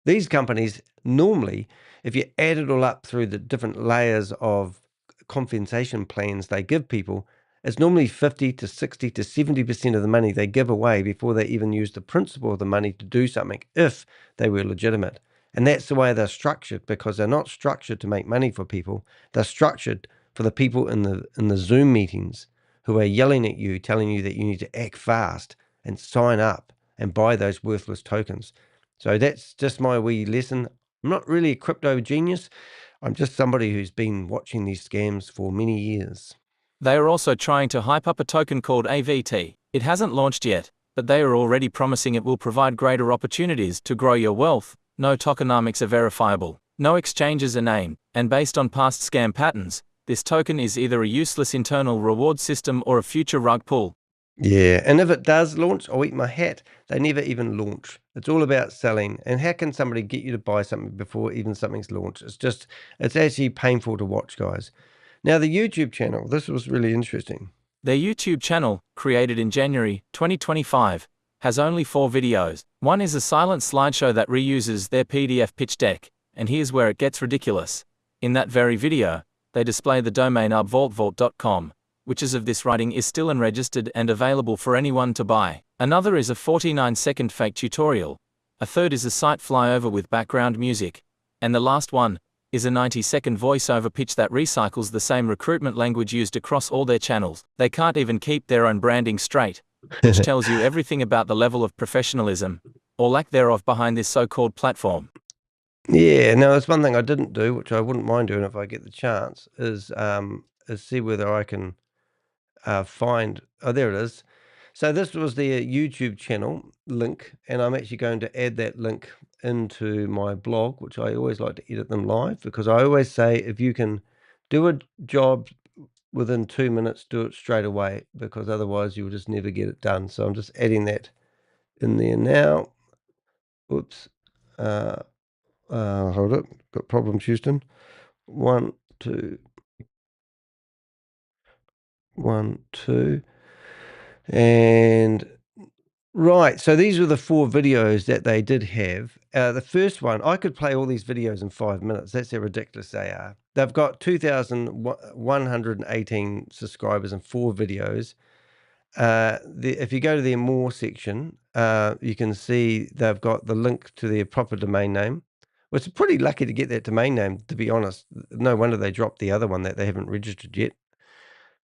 A: These companies normally, if you add it all up through the different layers of compensation plans they give people, it's normally 50 to 60 to 70% of the money they give away before they even use the principle of the money to do something if they were legitimate. And that's the way they're structured, because they're not structured to make money for people. They're structured for the people in the Zoom meetings who are yelling at you, telling you that you need to act fast and sign up and buy those worthless tokens. So that's just my wee lesson. I'm not really a crypto genius. I'm just somebody who's been watching these scams for many years.
E: They are also trying to hype up a token called AVT. It hasn't launched yet, but they are already promising it will provide greater opportunities to grow your wealth. No tokenomics are verifiable, no exchanges are named, and based on past scam patterns, this token is either a useless internal reward system or a future rug pull.
A: Yeah, and if it does launch, I'll eat my hat. They never even launch. It's all about selling. And how can somebody get you to buy something before even something's launched? It's actually painful to watch, guys. Now, the YouTube channel, this was really interesting.
E: Their YouTube channel, created in January 2025, has only 4 videos. One is a silent slideshow that reuses their PDF pitch deck, and here's where it gets ridiculous. In that very video, they display the domain arbvault.com, which as of this writing is still unregistered and available for anyone to buy. Another is a 49-second fake tutorial. A third is a site flyover with background music. And the last one is a 90-second voiceover pitch that recycles the same recruitment language used across all their channels. They can't even keep their own branding straight, which tells you everything about the level of professionalism, or lack thereof, behind this so-called platform.
A: Yeah, now there's one thing I didn't do, which I wouldn't mind doing if I get the chance, is see whether I can find, oh, there it is. So this was their YouTube channel link, and I'm actually going to add that link into my blog, which I always like to edit them live, because I always say if you can do a job within 2 minutes, do it straight away, because otherwise you'll just never get it done. So I'm just adding that in there now. Oops. Hold it. Got problems, Houston. 1, 2. 1, 2. And right, so these were the 4 videos that they did have. The first one, I could play all these videos in 5 minutes. That's how ridiculous they are. They've got 2,118 subscribers and 4 videos. If you go to their more section, you can see they've got the link to their proper domain name. Well, it's pretty lucky to get that domain name, to be honest. No wonder they dropped the other one that they haven't registered yet.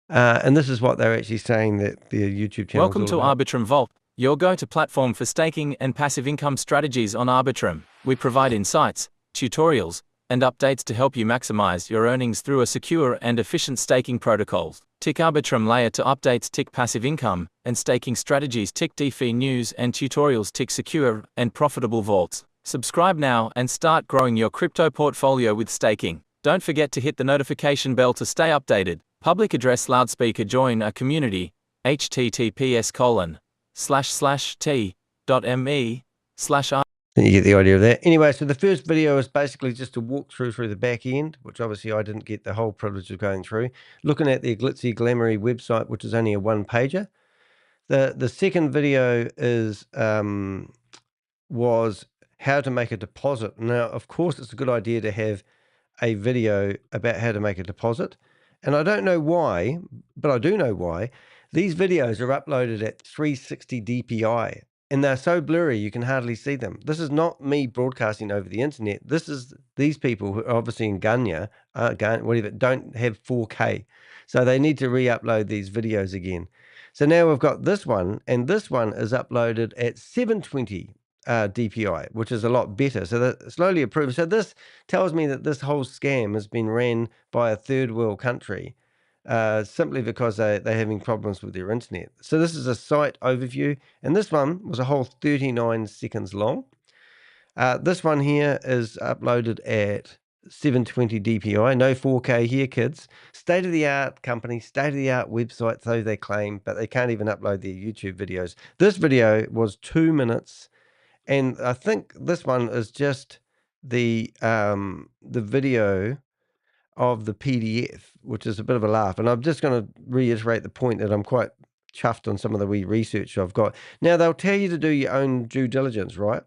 A: And this is what they're actually saying that their YouTube channel.
E: Welcome to Arbitrum Vault, your go-to platform for staking and passive income strategies on Arbitrum. We provide insights, tutorials, and updates to help you maximize your earnings through a secure and efficient staking protocols. Tick Arbitrum layer to updates, tick passive income and staking strategies, tick DeFi news and tutorials, tick secure and profitable vaults. Subscribe now and start growing your crypto portfolio with staking. Don't forget to hit the notification bell to stay updated. Public address loudspeaker, join a community, https://t.me/r.
A: You get the idea of that. Anyway, so the first video is basically just a walkthrough through the back end, which obviously I didn't get the whole privilege of going through. Looking at their glitzy, glamoury website, which is only a 1-pager. The second video is was how to make a deposit. Now, of course, it's a good idea to have a video about how to make a deposit. And I don't know why, but I do know why. These videos are uploaded at 360 DPI. And they're so blurry you can hardly see them. This is not me broadcasting over the internet. This is these people who are obviously in Ghana, whatever, don't have 4K. So they need to re-upload these videos again. So now we've got this one, and this one is uploaded at 720 DPI, which is a lot better. So that slowly improves. So this tells me that this whole scam has been ran by a third world country. Simply because they're having problems with their internet. So this is a site overview, and this one was a whole 39 seconds long. This one here is uploaded at 720 DPI, no 4K here, kids. State-of-the-art company, state-of-the-art website, so they claim, but they can't even upload their YouTube videos. This video was 2 minutes, and I think this one is just the video of the PDF, which is a bit of a laugh. And I'm just going to reiterate the point that I'm quite chuffed on some of the wee research I've got. Now, they'll tell you to do your own due diligence, right?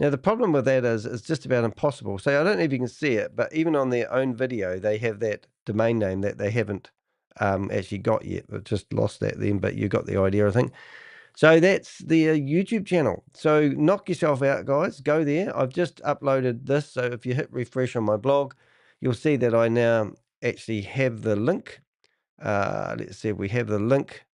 A: Now, the problem with that is it's just about impossible. So I don't know if you can see it, but even on their own video, they have that domain name that they haven't actually got yet. I've just lost that then, but you got the idea, I think. So that's their YouTube channel. So knock yourself out, guys. Go there. I've just uploaded this. So if you hit refresh on my blog, you'll see that I now actually have the link. Let's see if we have the link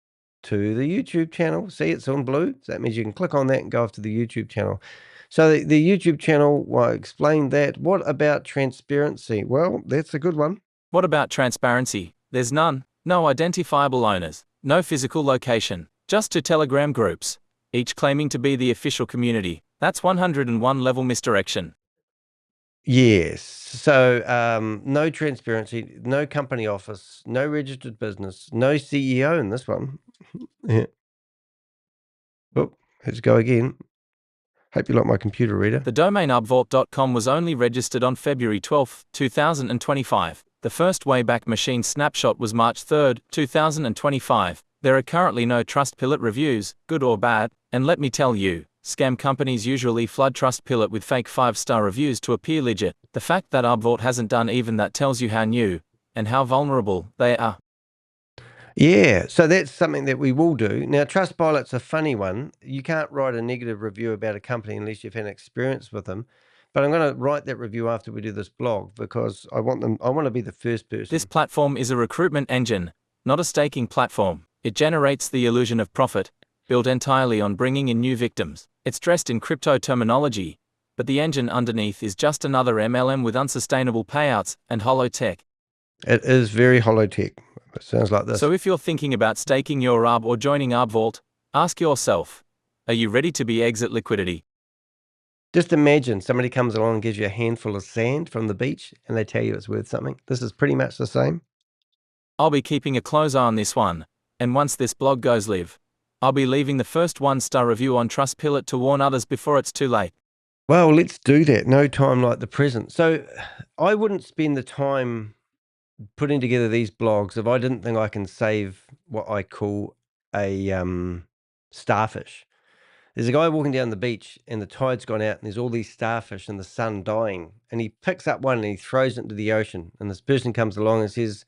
A: to the YouTube channel. See, it's on blue. So that means you can click on that and go off to the YouTube channel. So the YouTube channel, well, explain that. What about transparency? Well, that's a good one.
E: What about transparency? There's none. No identifiable owners. No physical location. Just 2 Telegram groups, each claiming to be the official community. That's 101 level misdirection.
A: Yes. So no transparency, no company office, no registered business, no CEO in this one. Yeah. Oh, let's go again. Hope you like my computer reader.
E: The domain arbvault.com was only registered on February 12, 2025. The first Wayback Machine snapshot was March 3, 2025. There are currently no Trustpilot reviews, good or bad, and let me tell you, scam companies usually flood Trustpilot with fake 5-star reviews to appear legit. The fact that Arbvault hasn't done even that tells you how new and how vulnerable they are.
A: Yeah, so that's something that we will do. Now, Trustpilot's a funny one. You can't write a negative review about a company unless you've had experience with them. But I'm going to write that review after we do this blog because I want to be the first person.
E: This platform is a recruitment engine, not a staking platform. It generates the illusion of profit, built entirely on bringing in new victims. It's dressed in crypto terminology, but the engine underneath is just another MLM with unsustainable payouts and hollow tech.
A: It is very hollow tech. It sounds like this.
E: So if you're thinking about staking your ARB or joining Arbvault, ask yourself, are you ready to be exit liquidity?
A: Just imagine somebody comes along and gives you a handful of sand from the beach and they tell you it's worth something. This is pretty much the same.
E: I'll be keeping a close eye on this one, and once this blog goes live, I'll be leaving the first 1-star review on Trustpilot to warn others before it's too late.
A: Well, let's do that. No time like the present. So I wouldn't spend the time putting together these blogs if I didn't think I can save what I call a starfish. There's a guy walking down the beach and the tide's gone out and there's all these starfish in the sun dying, and he picks up one and he throws it into the ocean, and this person comes along and says,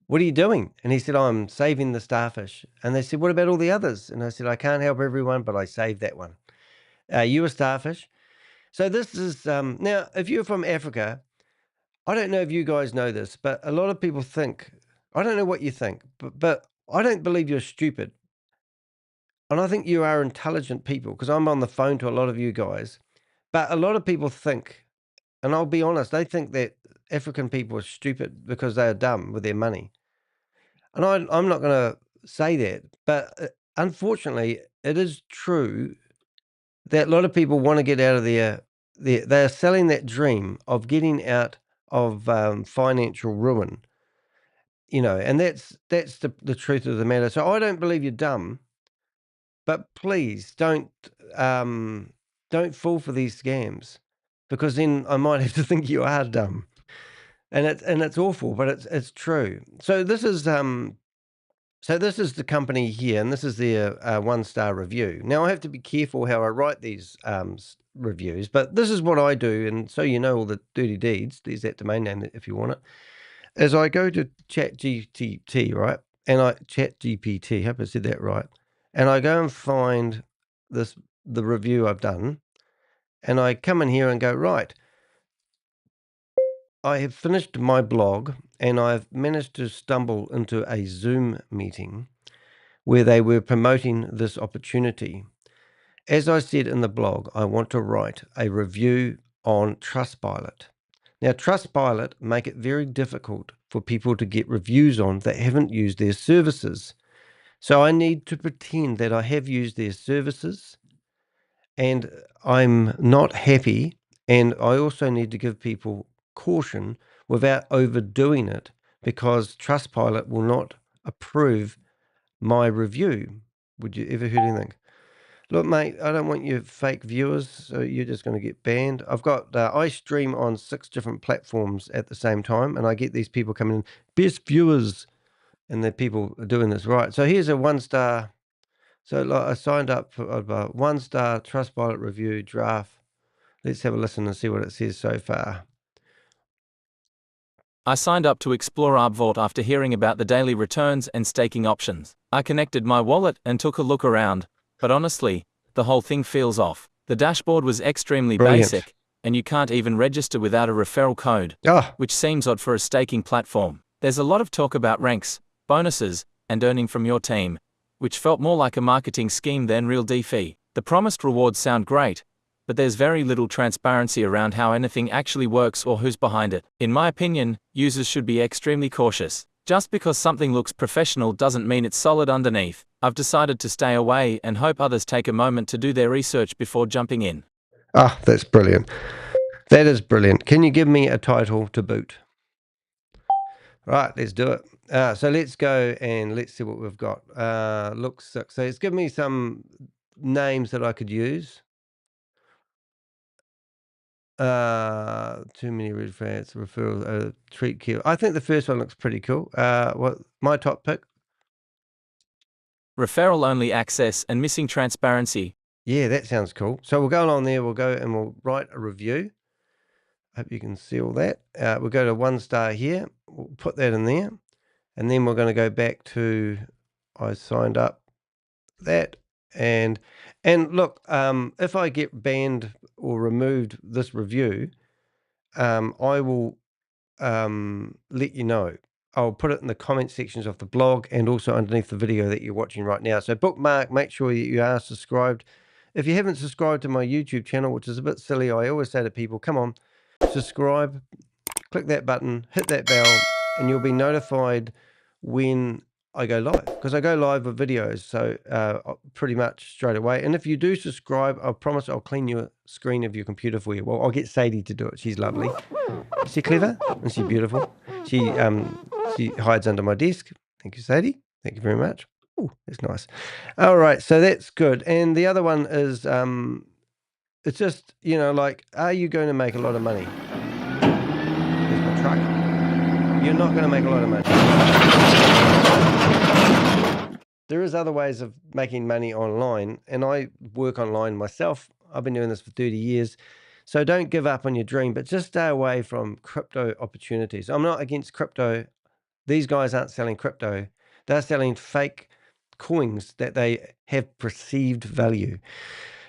A: "What are you doing?" And he said, "I'm saving the starfish." And they said, "What about all the others?" And I said, "I can't help everyone, but I saved that one." You a starfish? So this is now, if you're from Africa, I don't know if you guys know this, but a lot of people think, I don't know what you think, but I don't believe you're stupid. And I think you are intelligent people, because I'm on the phone to a lot of you guys. But a lot of people think, and I'll be honest, they think that African people are stupid because they are dumb with their money. And I'm not going to say that, but unfortunately, it is true that a lot of people want to get out of they are selling that dream of getting out of financial ruin, and that's the truth of the matter. So I don't believe you're dumb, but please don't fall for these scams, because then I might have to think you are dumb, and it's awful, but it's true. So this is the company here, and this is their 1-star review. Now I have to be careful how I write these reviews, but this is what I do, and so you know all the dirty deeds. There's that domain name if you want it. As I go to ChatGPT, right, and ChatGPT, hope I said that right, and I go and find the review I've done, and I come in here and go, right, I have finished my blog, and I've managed to stumble into a Zoom meeting where they were promoting this opportunity. As I said in the blog, I want to write a review on Trustpilot. Now, Trustpilot make it very difficult for people to get reviews on that haven't used their services. So I need to pretend that I have used their services and I'm not happy. And I also need to give people caution without overdoing it, because Trustpilot will not approve my review. Would you ever heard anything? Look, mate, I don't want you fake viewers, so you're just going to get banned. I've got, I stream on 6 different platforms at the same time, and I get these people coming in, best viewers, and the people are doing this right. So here's a 1-star. So like, I signed up for a 1-star Trustpilot review draft. Let's have a listen and see what it says so far.
E: I signed up to explore Arbvault after hearing about the daily returns and staking options. I connected my wallet and took a look around, but honestly, the whole thing feels off. The dashboard was extremely basic, and you can't even register without a referral code, which seems odd for a staking platform. There's a lot of talk about ranks, bonuses, and earning from your team, which felt more like a marketing scheme than real DeFi. The promised rewards sound great, but there's very little transparency around how anything actually works or who's behind it. In my opinion, users should be extremely cautious. Just because something looks professional doesn't mean it's solid underneath. I've decided to stay away and hope others take a moment to do their research before jumping in.
A: Ah, that's brilliant. That is brilliant. Can you give me a title to boot? Right, let's do it. So let's go and let's see what we've got. Looks sick. So it's given me some names that I could use. Too many red flags, referral, treat kill. I think the first one looks pretty cool. What my top pick?
E: Referral only access and missing transparency.
A: Yeah, that sounds cool. So we'll go along there. We'll go and we'll write a review. Hope you can see all that. We'll go to 1 star here. We'll put that in there. And then we're going to go back to I signed up that. And look, if I get banned or removed this review, I will let you know. I'll put it in the comment sections of the blog and also underneath the video that you're watching right now. So bookmark, make sure you are subscribed. If you haven't subscribed to my YouTube channel, which is a bit silly, I always say to people, come on, subscribe, click that button, hit that bell, and you'll be notified when I go live, because I go live with videos, so pretty much straight away. And if you do subscribe, I promise I'll clean your screen of your computer for you. Well, I'll get Sadie to do it. She's lovely. Is she clever? And she's beautiful. She hides under my desk. Thank you, Sadie. Thank you very much. Oh, that's nice. All right, so that's good. And the other one is, it's just, like, are you going to make a lot of money? There's my truck. You're not going to make a lot of money. There is other ways of making money online, and I work online myself. I've been doing this for 30 years. So don't give up on your dream, but just stay away from crypto opportunities. I'm not against crypto. These guys aren't selling crypto. They're selling fake coins that they have perceived value.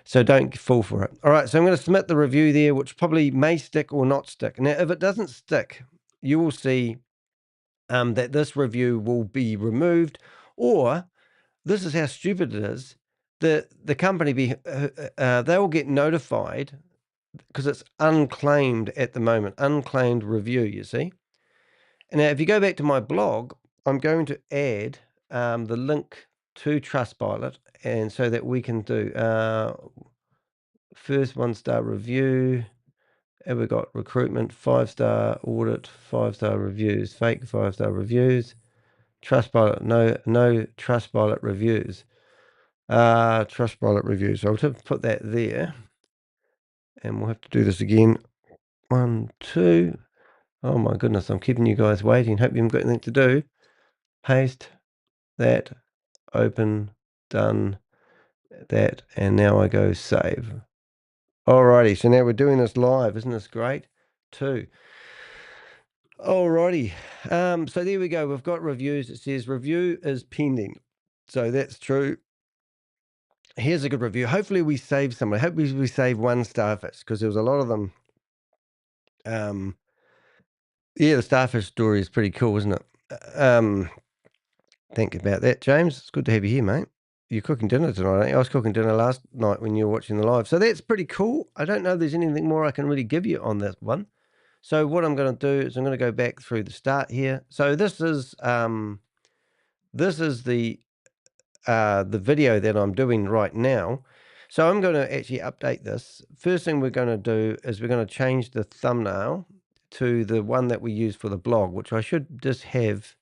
A: So don't fall for it. All right, so I'm going to submit the review there, which probably may stick or not stick. Now, if it doesn't stick, you will see that this review will be removed, or this is how stupid it is. The company they will get notified because it's unclaimed at the moment, unclaimed review, you see. And now if you go back to my blog, I'm going to add the link to Trustpilot, and so that we can do first 1-star review, and we've got recruitment, 5-star audit, 5-star reviews, fake 5-star reviews, Trustpilot, no Trustpilot reviews. Trustpilot reviews. So I'll put that there, and we'll have to do this again. 1, 2. Oh my goodness, I'm keeping you guys waiting. Hope you haven't got anything to do. Paste that, open, done, that, and now I go save. Alrighty, so now we're doing this live. Isn't this great? 2. Alrighty, so there we go. We've got reviews. It says review is pending. So that's true. Here's a good review. Hopefully we save somebody. Hopefully we save 1 starfish, because there was a lot of them. Yeah, the starfish story is pretty cool, isn't it? Think about that, James. It's good to have you here, mate. You're cooking dinner tonight, aren't you? I was cooking dinner last night when you were watching the live. So that's pretty cool. I don't know if there's anything more I can really give you on this one. So what I'm going to do is I'm going to go back through the start here. So this is the video that I'm doing right now. So I'm going to actually update this. First thing we're going to do is we're going to change the thumbnail to the one that we use for the blog, which I should just have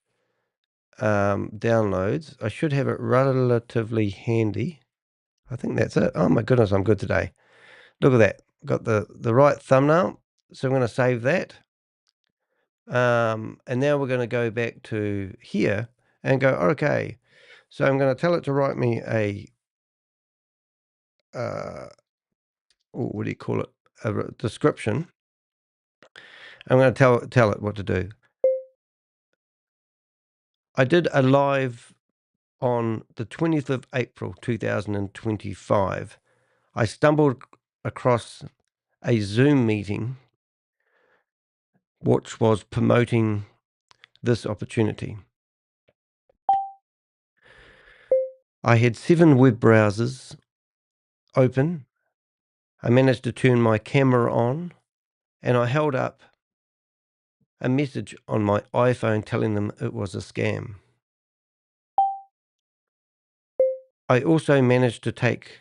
A: downloads. I should have it relatively handy. I think that's it. Oh my goodness, I'm good today. Look at that. Got the right thumbnail. So I'm going to save that. And now we're going to go back to here and go, okay. So I'm going to tell it to write me a, what do you call it? A description. I'm going to tell it what to do. I did a live on the 20th of April 2025. I stumbled across a Zoom meeting which was promoting this opportunity. I had 7 web browsers open. I managed to turn my camera on, and I held up a message on my iPhone telling them it was a scam. I also managed to take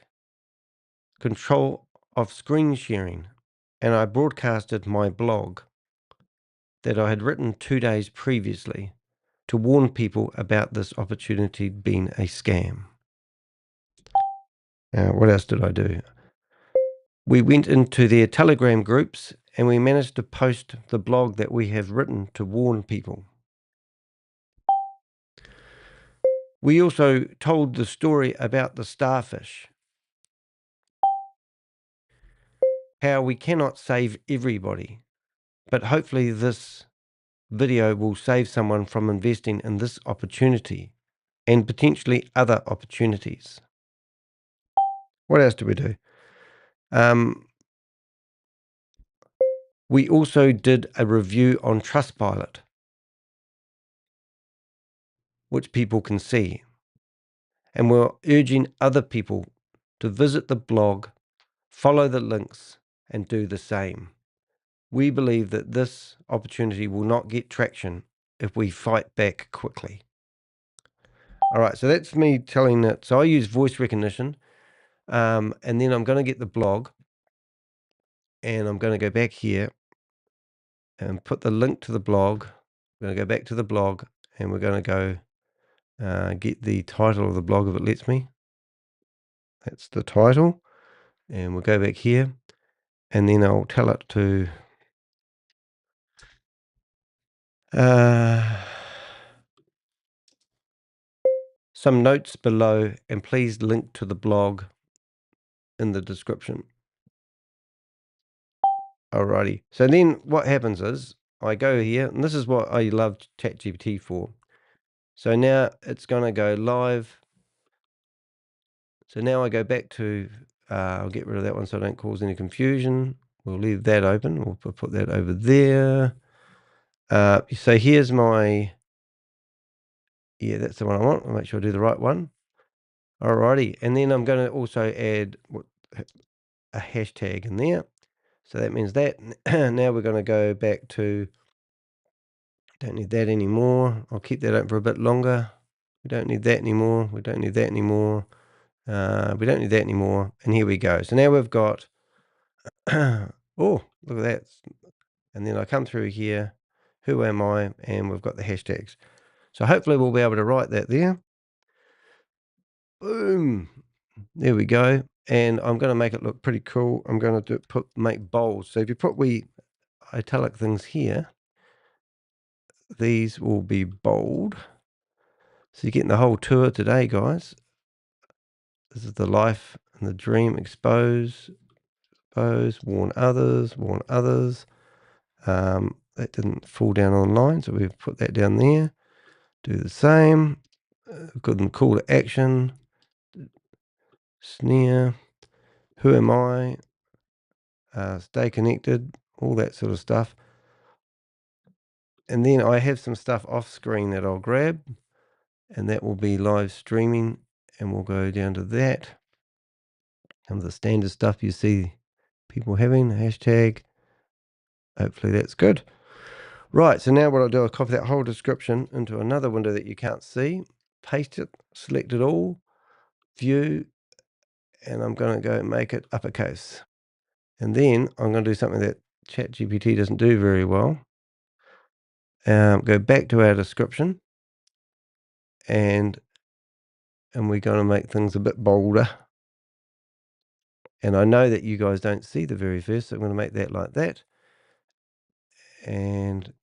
A: control of screen sharing, and I broadcasted my blog that I had written 2 days previously to warn people about this opportunity being a scam. What else did I do? We went into their Telegram groups and we managed to post the blog that we have written to warn people. We also told the story about the starfish, how we cannot save everybody, but hopefully this video will save someone from investing in this opportunity and potentially other opportunities. What else did we do? We also did a review on Trustpilot, which people can see. And we're urging other people to visit the blog, follow the links, and do the same. We believe that this opportunity will not get traction if we fight back quickly. All right, so that's me telling it. So I use voice recognition, and then I'm going to get the blog, and I'm going to go back here and put the link to the blog. We're going to go back to the blog, and we're going to go get the title of the blog if it lets me. That's the title. And we'll go back here, and then I'll tell it to some notes below, and please link to the blog in the description. Alrighty. So then what happens is I go here, and this is what I love ChatGPT for. So now it's going to go live. So now I go back to, I'll get rid of that one so I don't cause any confusion. We'll leave that open. We'll put that over there. So here's my, yeah, that's the one I want. I'll make sure I do the right one. Alrighty. And then I'm going to also add a hashtag in there. So that means that. Now we're going to go back to, don't need that anymore. I'll keep that open for a bit longer. We don't need that anymore. We don't need that anymore. We don't need that anymore. And here we go. So now we've got, oh, look at that. And then I come through here, who am I? And we've got the hashtags. So hopefully we'll be able to write that there. Boom. There we go. And I'm going to make it look pretty cool. I'm going to make bold. So if you put italic things here, these will be bold. So you're getting the whole tour today, guys. This is the life and the dream. Expose, warn others. That didn't fall down online, so we've put that down there. Do the same. Good and call to action. Sneer. Who am I? Stay connected. All that sort of stuff. And then I have some stuff off screen that I'll grab, and that will be live streaming, and we'll go down to that. And the standard stuff you see people having, hashtag. Hopefully that's good. Right, so now what I'll do, I'll copy that whole description into another window that you can't see, paste it, select it all, view, and I'm going to go and make it uppercase. And then I'm going to do something that ChatGPT doesn't do very well. Go back to our description, and we're going to make things a bit bolder. And I know that you guys don't see the very first, so I'm going to make that like that. And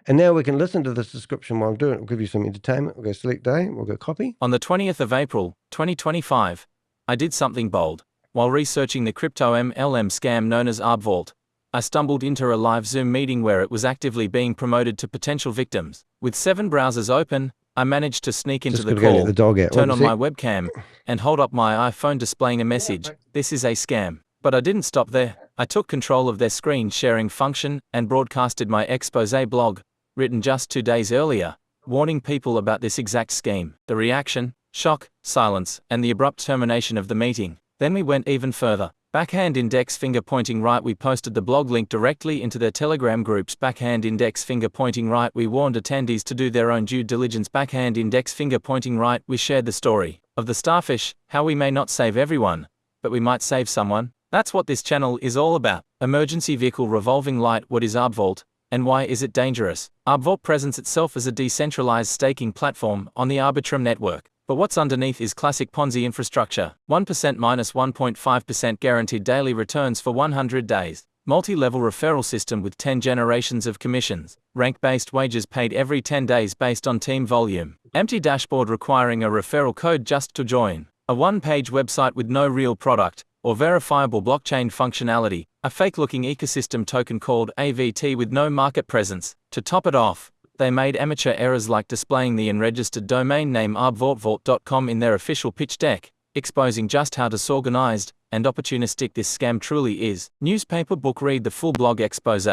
A: now we can listen to this description while I'm doing it. We'll give you some entertainment. We'll go select day. We'll go copy.
E: On the 20th of April, 2025, I did something bold. While researching the crypto MLM scam known as Arbvault, I stumbled into a live Zoom meeting where it was actively being promoted to potential victims. With 7 browsers open, I managed to sneak into the call, turn on my webcam, and hold up my iPhone displaying a message, "This is a scam." But I didn't stop there. I took control of their screen sharing function and broadcasted my exposé blog, written just 2 days earlier, warning people about this exact scheme. The reaction? shock, silence, and the abrupt termination of the meeting. Then we went even further. Backhand index finger pointing right. We posted the blog link directly into their Telegram groups. Backhand index finger pointing right. We warned attendees to do their own due diligence. Backhand index finger pointing right. We shared the story of the starfish, how we may not save everyone, but we might save someone. That's what this channel is all about. Emergency vehicle revolving light. What is Arbvault, and why is it dangerous? Arbvault presents itself as a decentralized staking platform on the Arbitrum network. But what's underneath is classic Ponzi infrastructure. 1% minus 1.5% guaranteed daily returns for 100 days. Multi-level referral system with 10 generations of commissions. Rank-based wages paid every 10 days based on team volume. Empty dashboard requiring a referral code just to join. A one-page website with no real product or verifiable blockchain functionality. A fake-looking ecosystem token called AVT with no market presence. To top it off, they made amateur errors like displaying the unregistered domain name arbvault.com in their official pitch deck, exposing just how disorganized and opportunistic this scam truly is. Newspaper book. Read the full blog expose.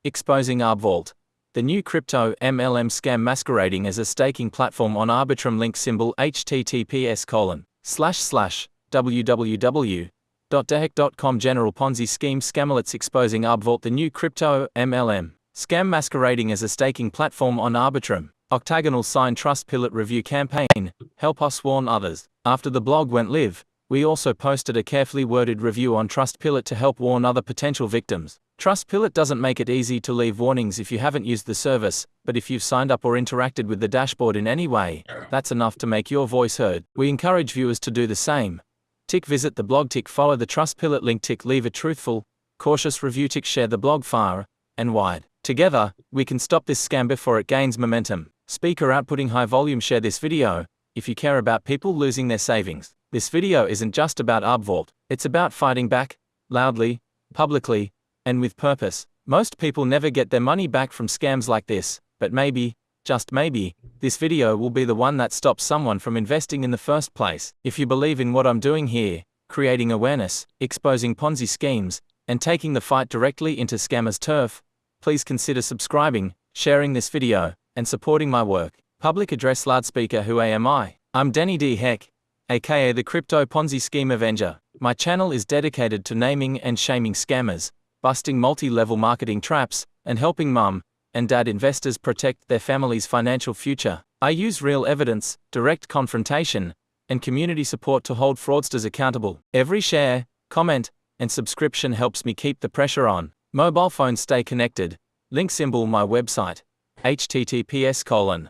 E: Exposing Arbvault, the new crypto MLM scam masquerading as a staking platform on Arbitrum. Link symbol https://www.dehec.com. General Ponzi scheme scamlets exposing Arbvault, the new crypto MLM scam masquerading as a staking platform on Arbitrum. Octagonal sign Trustpilot review campaign, help us warn others. After the blog went live, we also posted a carefully worded review on Trustpilot to help warn other potential victims. Trustpilot doesn't make it easy to leave warnings if you haven't used the service, but if you've signed up or interacted with the dashboard in any way, that's enough to make your voice heard. We encourage viewers to do the same. Tick visit the blog, tick follow the Trustpilot link, tick leave a truthful, cautious review, tick share the blog far and wide. Together, we can stop this scam before it gains momentum. Speaker outputting high volume. Share this video if you care about people losing their savings. This video isn't just about Arbvault, it's about fighting back, loudly, publicly, and with purpose. Most people never get their money back from scams like this, but maybe, just maybe, this video will be the one that stops someone from investing in the first place. If you believe in what I'm doing here, creating awareness, exposing Ponzi schemes, and taking the fight directly into scammers' turf, please consider subscribing, sharing this video, and supporting my work. Public address loudspeaker. Who am I? I'm Denny D. Heck, aka the Crypto Ponzi Scheme Avenger. My channel is dedicated to naming and shaming scammers, busting multi-level marketing traps, and helping mum and dad investors protect their family's financial future. I use real evidence, direct confrontation, and community support to hold fraudsters accountable. Every share, comment, and subscription helps me keep the pressure on. Mobile phones stay connected. Link symbol my website. https://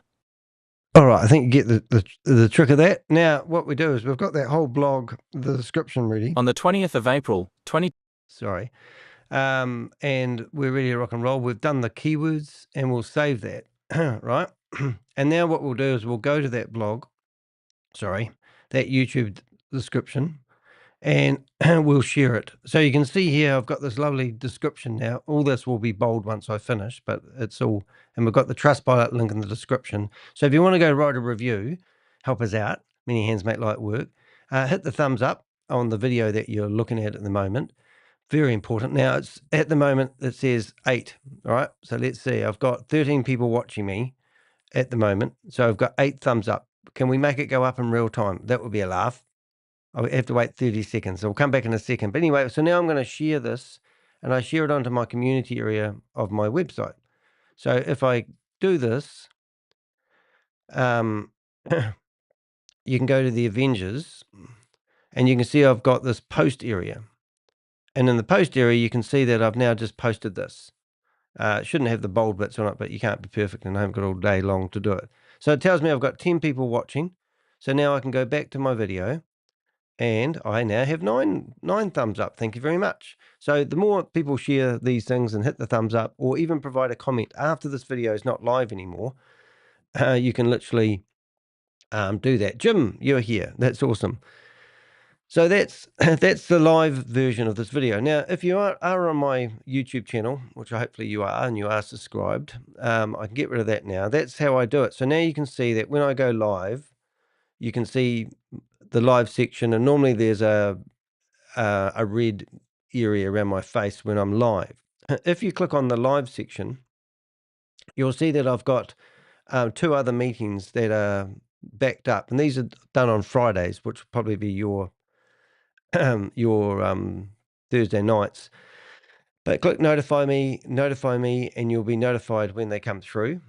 A: All right, I think you get the trick of that. Now, what we do is we've got that whole blog, the description ready.
E: On the 20th of April,
A: Sorry. And we're ready to rock and roll. We've done the keywords and we'll save that, right? And now what we'll do is we'll go to that blog, that YouTube description, and we'll share it. So you can see here, I've got this lovely description now. All this will be bold once I finish, but it's all, and we've got the Trustpilot link in the description. So if you want to go write a review, help us out. Many hands make light work. Hit the thumbs up on the video that you're looking at the moment. Very important. Now, it's at the moment, it says 8, all right? So let's see. I've got 13 people watching me at the moment. So I've got 8 thumbs up. Can we make it go up in real time? That would be a laugh. I have to wait 30 seconds. So we'll come back in a second. But anyway, so now I'm going to share this, and I share it onto my community area of my website. So if I do this, you can go to the Avengers, and you can see I've got this post area. And in the post area, you can see that I've now just posted this. It shouldn't have the bold bits on it, but you can't be perfect, and I haven't got all day long to do it. So it tells me I've got 10 people watching. So now I can go back to my video, and I now have nine thumbs up. Thank you very much. So the more people share these things and hit the thumbs up, or even provide a comment after this video is not live anymore, you can literally do that. Jim, you're here. That's awesome. So that's the live version of this video. Now, if you are on my YouTube channel, which hopefully you are, and you are subscribed, I can get rid of that now. That's how I do it. So now you can see that when I go live, you can see the live section, and normally there's a red area around my face when I'm live. If you click on the live section, you'll see that I've got 2 other meetings that are backed up, and these are done on Fridays, which will probably be your Thursday nights. But click notify me, and you'll be notified when they come through,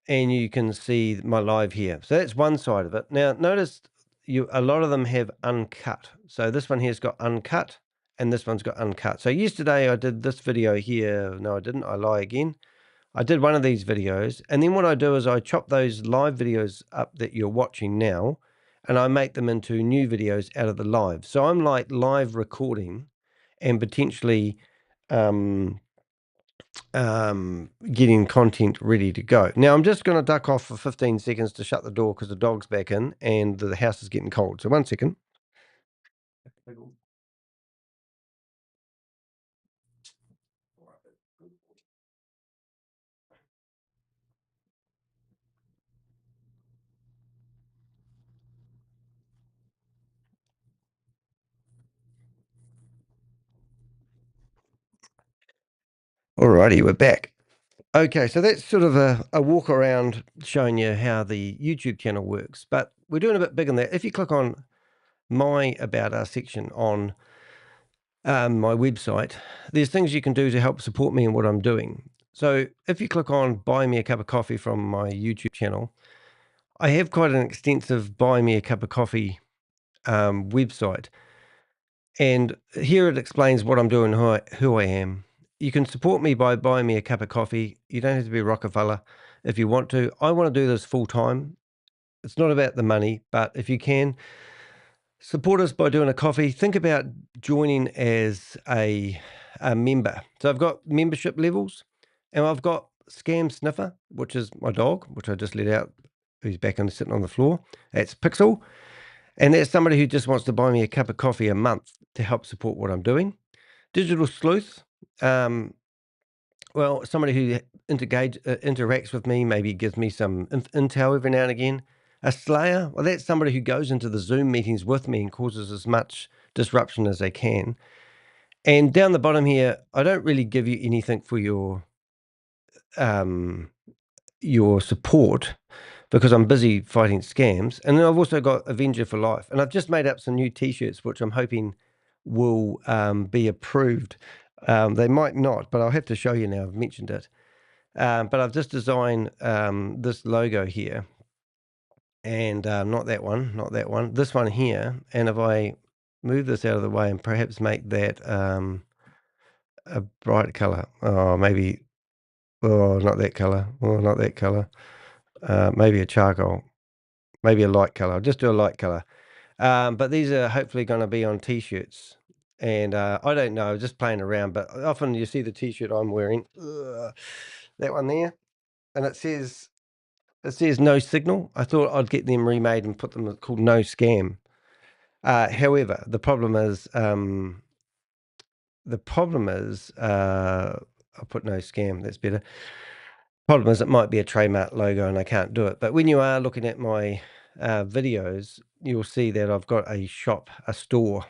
A: and you can see my live here. So that's one side of it. Now notice a lot of them have uncut. So this one here's got uncut, and this one's got uncut. So yesterday I did this video here. No, I didn't. I lie again. I did one of these videos, and then what I do is I chop those live videos up that you're watching now, and I make them into new videos out of the live. So I'm like live recording and potentially getting content ready to go. Now I'm just going to duck off for 15 seconds to shut the door because the dog's back in and the house is getting cold. So 1 second. Alrighty, we're back. Okay, so that's sort of a walk around showing you how the YouTube channel works, but we're doing a bit bigger than that. If you click on my About Us section on my website, there's things you can do to help support me in what I'm doing. So if you click on Buy Me a Cup of Coffee from my YouTube channel, I have quite an extensive Buy Me a Cup of Coffee website. And here it explains what I'm doing, who I am. You can support me by buying me a cup of coffee. You don't have to be Rockefeller if you want to. I want to do this full time. It's not about the money, but if you can, support us by doing a coffee. Think about joining as a member. So I've got membership levels, and I've got Scam Sniffer, which is my dog, which I just let out, who's back on sitting on the floor. That's Pixel. And that's somebody who just wants to buy me a cup of coffee a month to help support what I'm doing. Digital Sleuth, well, somebody who interacts with me, maybe gives me some intel every now and again. A Slayer, well, that's somebody who goes into the Zoom meetings with me and causes as much disruption as they can. And down the bottom here, I don't really give you anything for your support because I'm busy fighting scams. And then I've also got Avenger for Life. And I've just made up some new T-shirts, which I'm hoping will be approved. They might not, but I'll have to show you now. I've mentioned it. But I've just designed this logo here. And not that one, this one here. And if I move this out of the way and perhaps make that a bright color. Oh, maybe, not that color. Oh, not that color. Maybe a charcoal, maybe a light color. I'll just do a light color. But these are hopefully going to be on T-shirts. And I don't know, just playing around. But often you see the T-shirt I'm wearing, that one there, and it says no signal. I thought I'd get them remade and put them called no scam. However, the problem is I'll put no scam. That's better. Problem is it might be a trademark logo and I can't do it. But when you are looking at my videos, you'll see that I've got a shop, a store,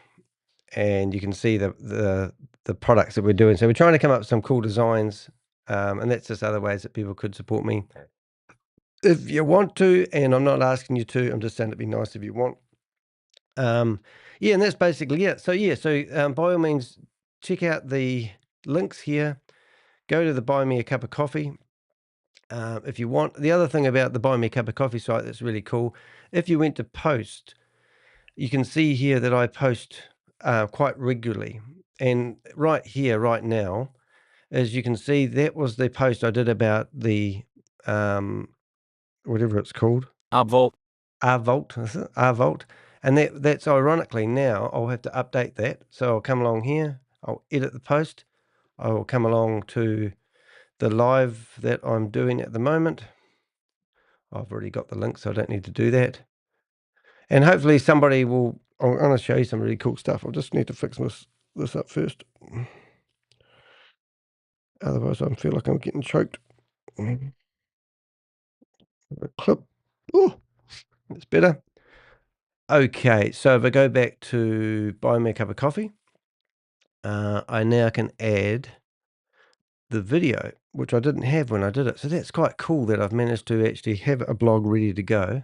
A: and you can see the products that we're doing. So we're trying to come up with some cool designs, and that's just other ways that people could support me if you want to. And I'm not asking you to. I'm just saying it'd be nice if you want. Yeah, and that's basically it. So yeah, by all means, check out the links here. Go to the Buy Me a Cup of Coffee. If you want. The other thing about the Buy Me a Cup of Coffee site that's really cool, if you went to post, you can see here that I post quite regularly. And right here, right now, as you can see, that was the post I did about the, whatever it's called.
E: Arbvault.
A: Arbvault. And that's ironically now, I'll have to update that. So I'll come along here, I'll edit the post, I will come along to the live that I'm doing at the moment. I've already got the link, so I don't need to do that. And hopefully somebody will, I'm going to show you some really cool stuff. I'll just need to fix this up first. Otherwise I feel like I'm getting choked. A clip. Oh, that's better. Okay, so if I go back to Buy Me a Cup of Coffee, I now can add the video, which I didn't have when I did it. So that's quite cool that I've managed to actually have a blog ready to go.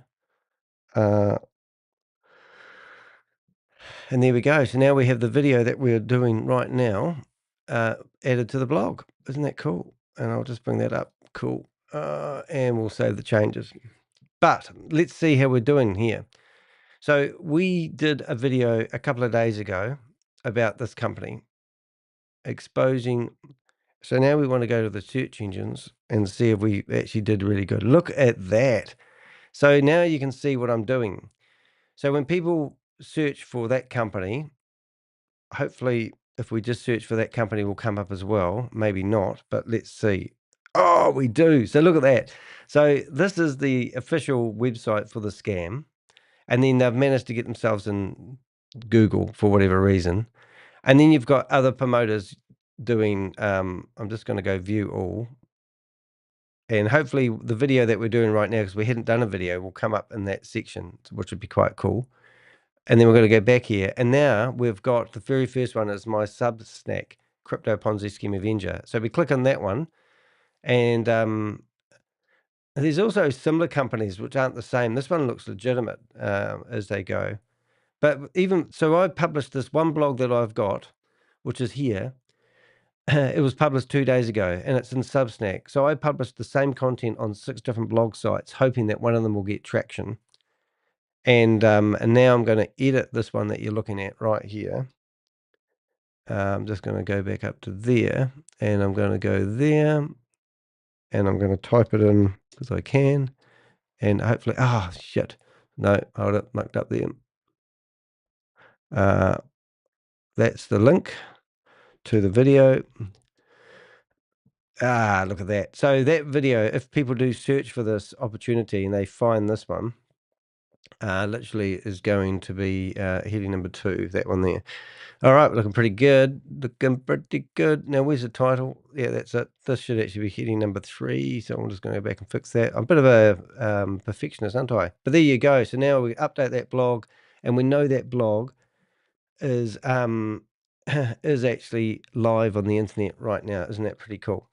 A: And there we go. So now we have the video that we're doing right now added to the blog. Isn't that cool? And I'll just bring that up. Cool. And we'll save the changes. But let's see how we're doing here. So we did a video a couple of days ago about this company exposing. So now we want to go to the search engines and see if we actually did really good. Look at that. So now you can see what I'm doing. So when people search for that company, hopefully if we just search for that company will come up as well. Maybe not, but let's see. Oh, we do. So look at that. So this is the official website for the scam. And then they've managed to get themselves in Google for whatever reason. And then you've got other promoters doing, I'm just going to go view all. And hopefully the video that we're doing right now, because we hadn't done a video, will come up in that section, which would be quite cool. And then we're going to go back here. And now we've got the very first one is my Substack, Crypto Ponzi Scheme Avenger. So we click on that one. And there's also similar companies which aren't the same. This one looks legitimate as they go. But even so, I published this one blog that I've got, which is here. It was published 2 days ago and it's in Substack. So I published the same content on 6 different blog sites, hoping that one of them will get traction. And now I'm going to edit this one that you're looking at right here. I'm just going to go back up to there and I'm going to go there and I'm going to type it in because I can. And hopefully, oh, shit. No, hold it, mucked up there. That's the link to the video. Look at that. So that video, if people do search for this opportunity and they find this one, literally is going to be heading number 2, that one there. All right, looking pretty good. Looking pretty good. Now, where's the title? Yeah, that's it. This should actually be heading number 3. So I'm just going to go back and fix that. I'm a bit of a perfectionist, aren't I? But there you go. So now we update that blog and we know that blog is is actually live on the internet right now. Isn't that pretty cool?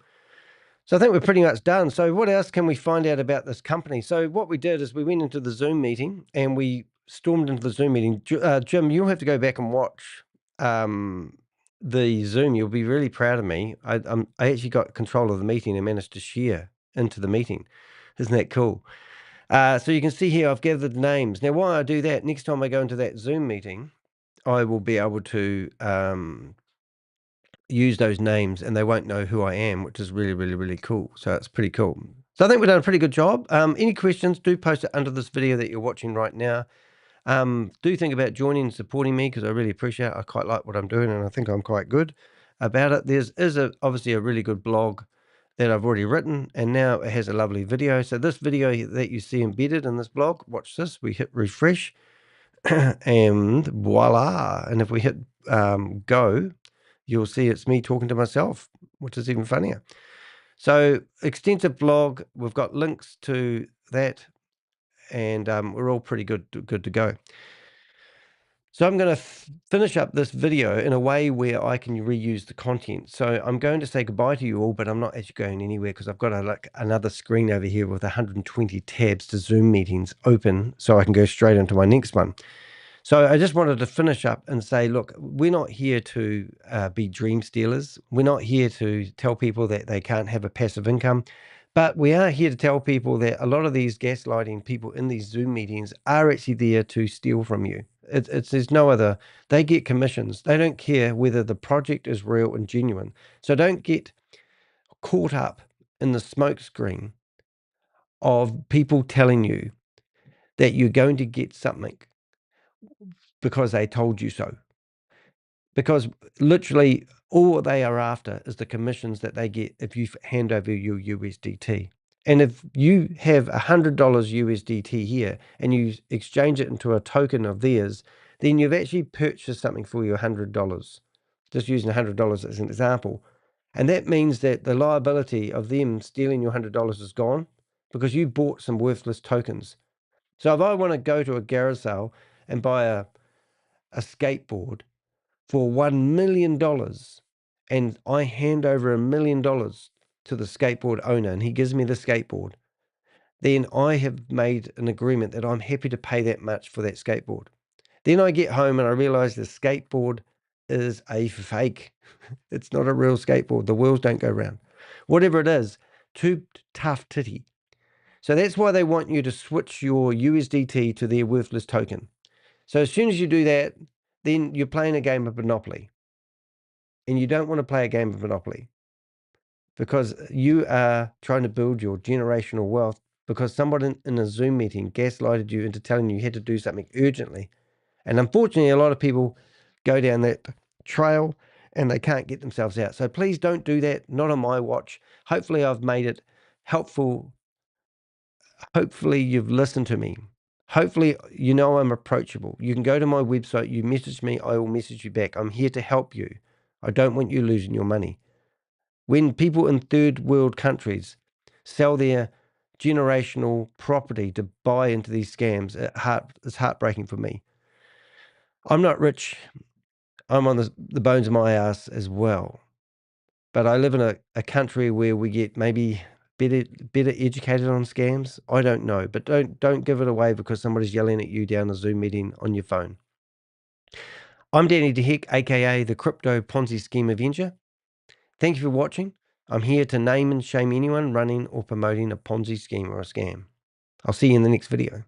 A: So I think we're pretty much done. So what else can we find out about this company? So what we did is we went into the Zoom meeting and we stormed into the Zoom meeting. Jim, you'll have to go back and watch the Zoom. You'll be really proud of me. I actually got control of the meeting and managed to share into the meeting. Isn't that cool? So you can see here I've gathered names. Now, why I do that, next time I go into that Zoom meeting, I will be able to use those names and they won't know who I am, which is really, really, really cool. So it's pretty cool. So I think we've done a pretty good job. Any questions, do post it under this video that you're watching right now. Do think about joining and supporting me because I really appreciate it. I quite like what I'm doing and I think I'm quite good about it. There's obviously a really good blog that I've already written and now it has a lovely video. So this video that you see embedded in this blog, watch this, we hit refresh and voila. And if we hit go, you'll see it's me talking to myself, which is even funnier. So extensive blog, we've got links to that and we're all pretty good to go. So I'm going to finish up this video in a way where I can reuse the content. So I'm going to say goodbye to you all, but I'm not actually going anywhere because I've got another screen over here with 120 tabs to Zoom meetings open so I can go straight into my next one. So I just wanted to finish up and say, look, we're not here to be dream stealers. We're not here to tell people that they can't have a passive income, but we are here to tell people that a lot of these gaslighting people in these Zoom meetings are actually there to steal from you. There's no other, they get commissions. They don't care whether the project is real and genuine. So don't get caught up in the smoke screen of people telling you that you're going to get something because they told you so. Because literally all they are after is the commissions that they get if you hand over your USDT. And if you have $100 USDT here and you exchange it into a token of theirs, then you've actually purchased something for your $100. Just using $100 as an example. And that means that the liability of them stealing your $100 is gone because you bought some worthless tokens. So if I want to go to a garage sale and buy a skateboard for $1 million and I hand over $1 million to the skateboard owner and he gives me the skateboard, then I have made an agreement that I'm happy to pay that much for that skateboard. Then I get home and I realize the skateboard is a fake. It's not a real skateboard. The wheels don't go round. Whatever it is, too tough titty. So that's why they want you to switch your USDT to their worthless token. So as soon as you do that, then you're playing a game of Monopoly. And you don't want to play a game of Monopoly because you are trying to build your generational wealth because somebody in a Zoom meeting gaslighted you into telling you had to do something urgently. And unfortunately, a lot of people go down that trail and they can't get themselves out. So please don't do that. Not on my watch. Hopefully I've made it helpful. Hopefully you've listened to me. Hopefully you know I'm approachable. You can go to my website. You message me. I will message you back. I'm here to help you. I don't want you losing your money. When people in third world countries sell their generational property to buy into these scams, it's heartbreaking for me. I'm not rich. I'm on the bones of my ass as well. But I live in a country where we get maybe better educated on scams. I don't know. But don't give it away because somebody's yelling at you down a Zoom meeting on your phone. I'm Danny DeHeck, aka the Crypto Ponzi Scheme Avenger. Thank you for watching. I'm here to name and shame anyone running or promoting a Ponzi scheme or a scam. I'll see you in the next video.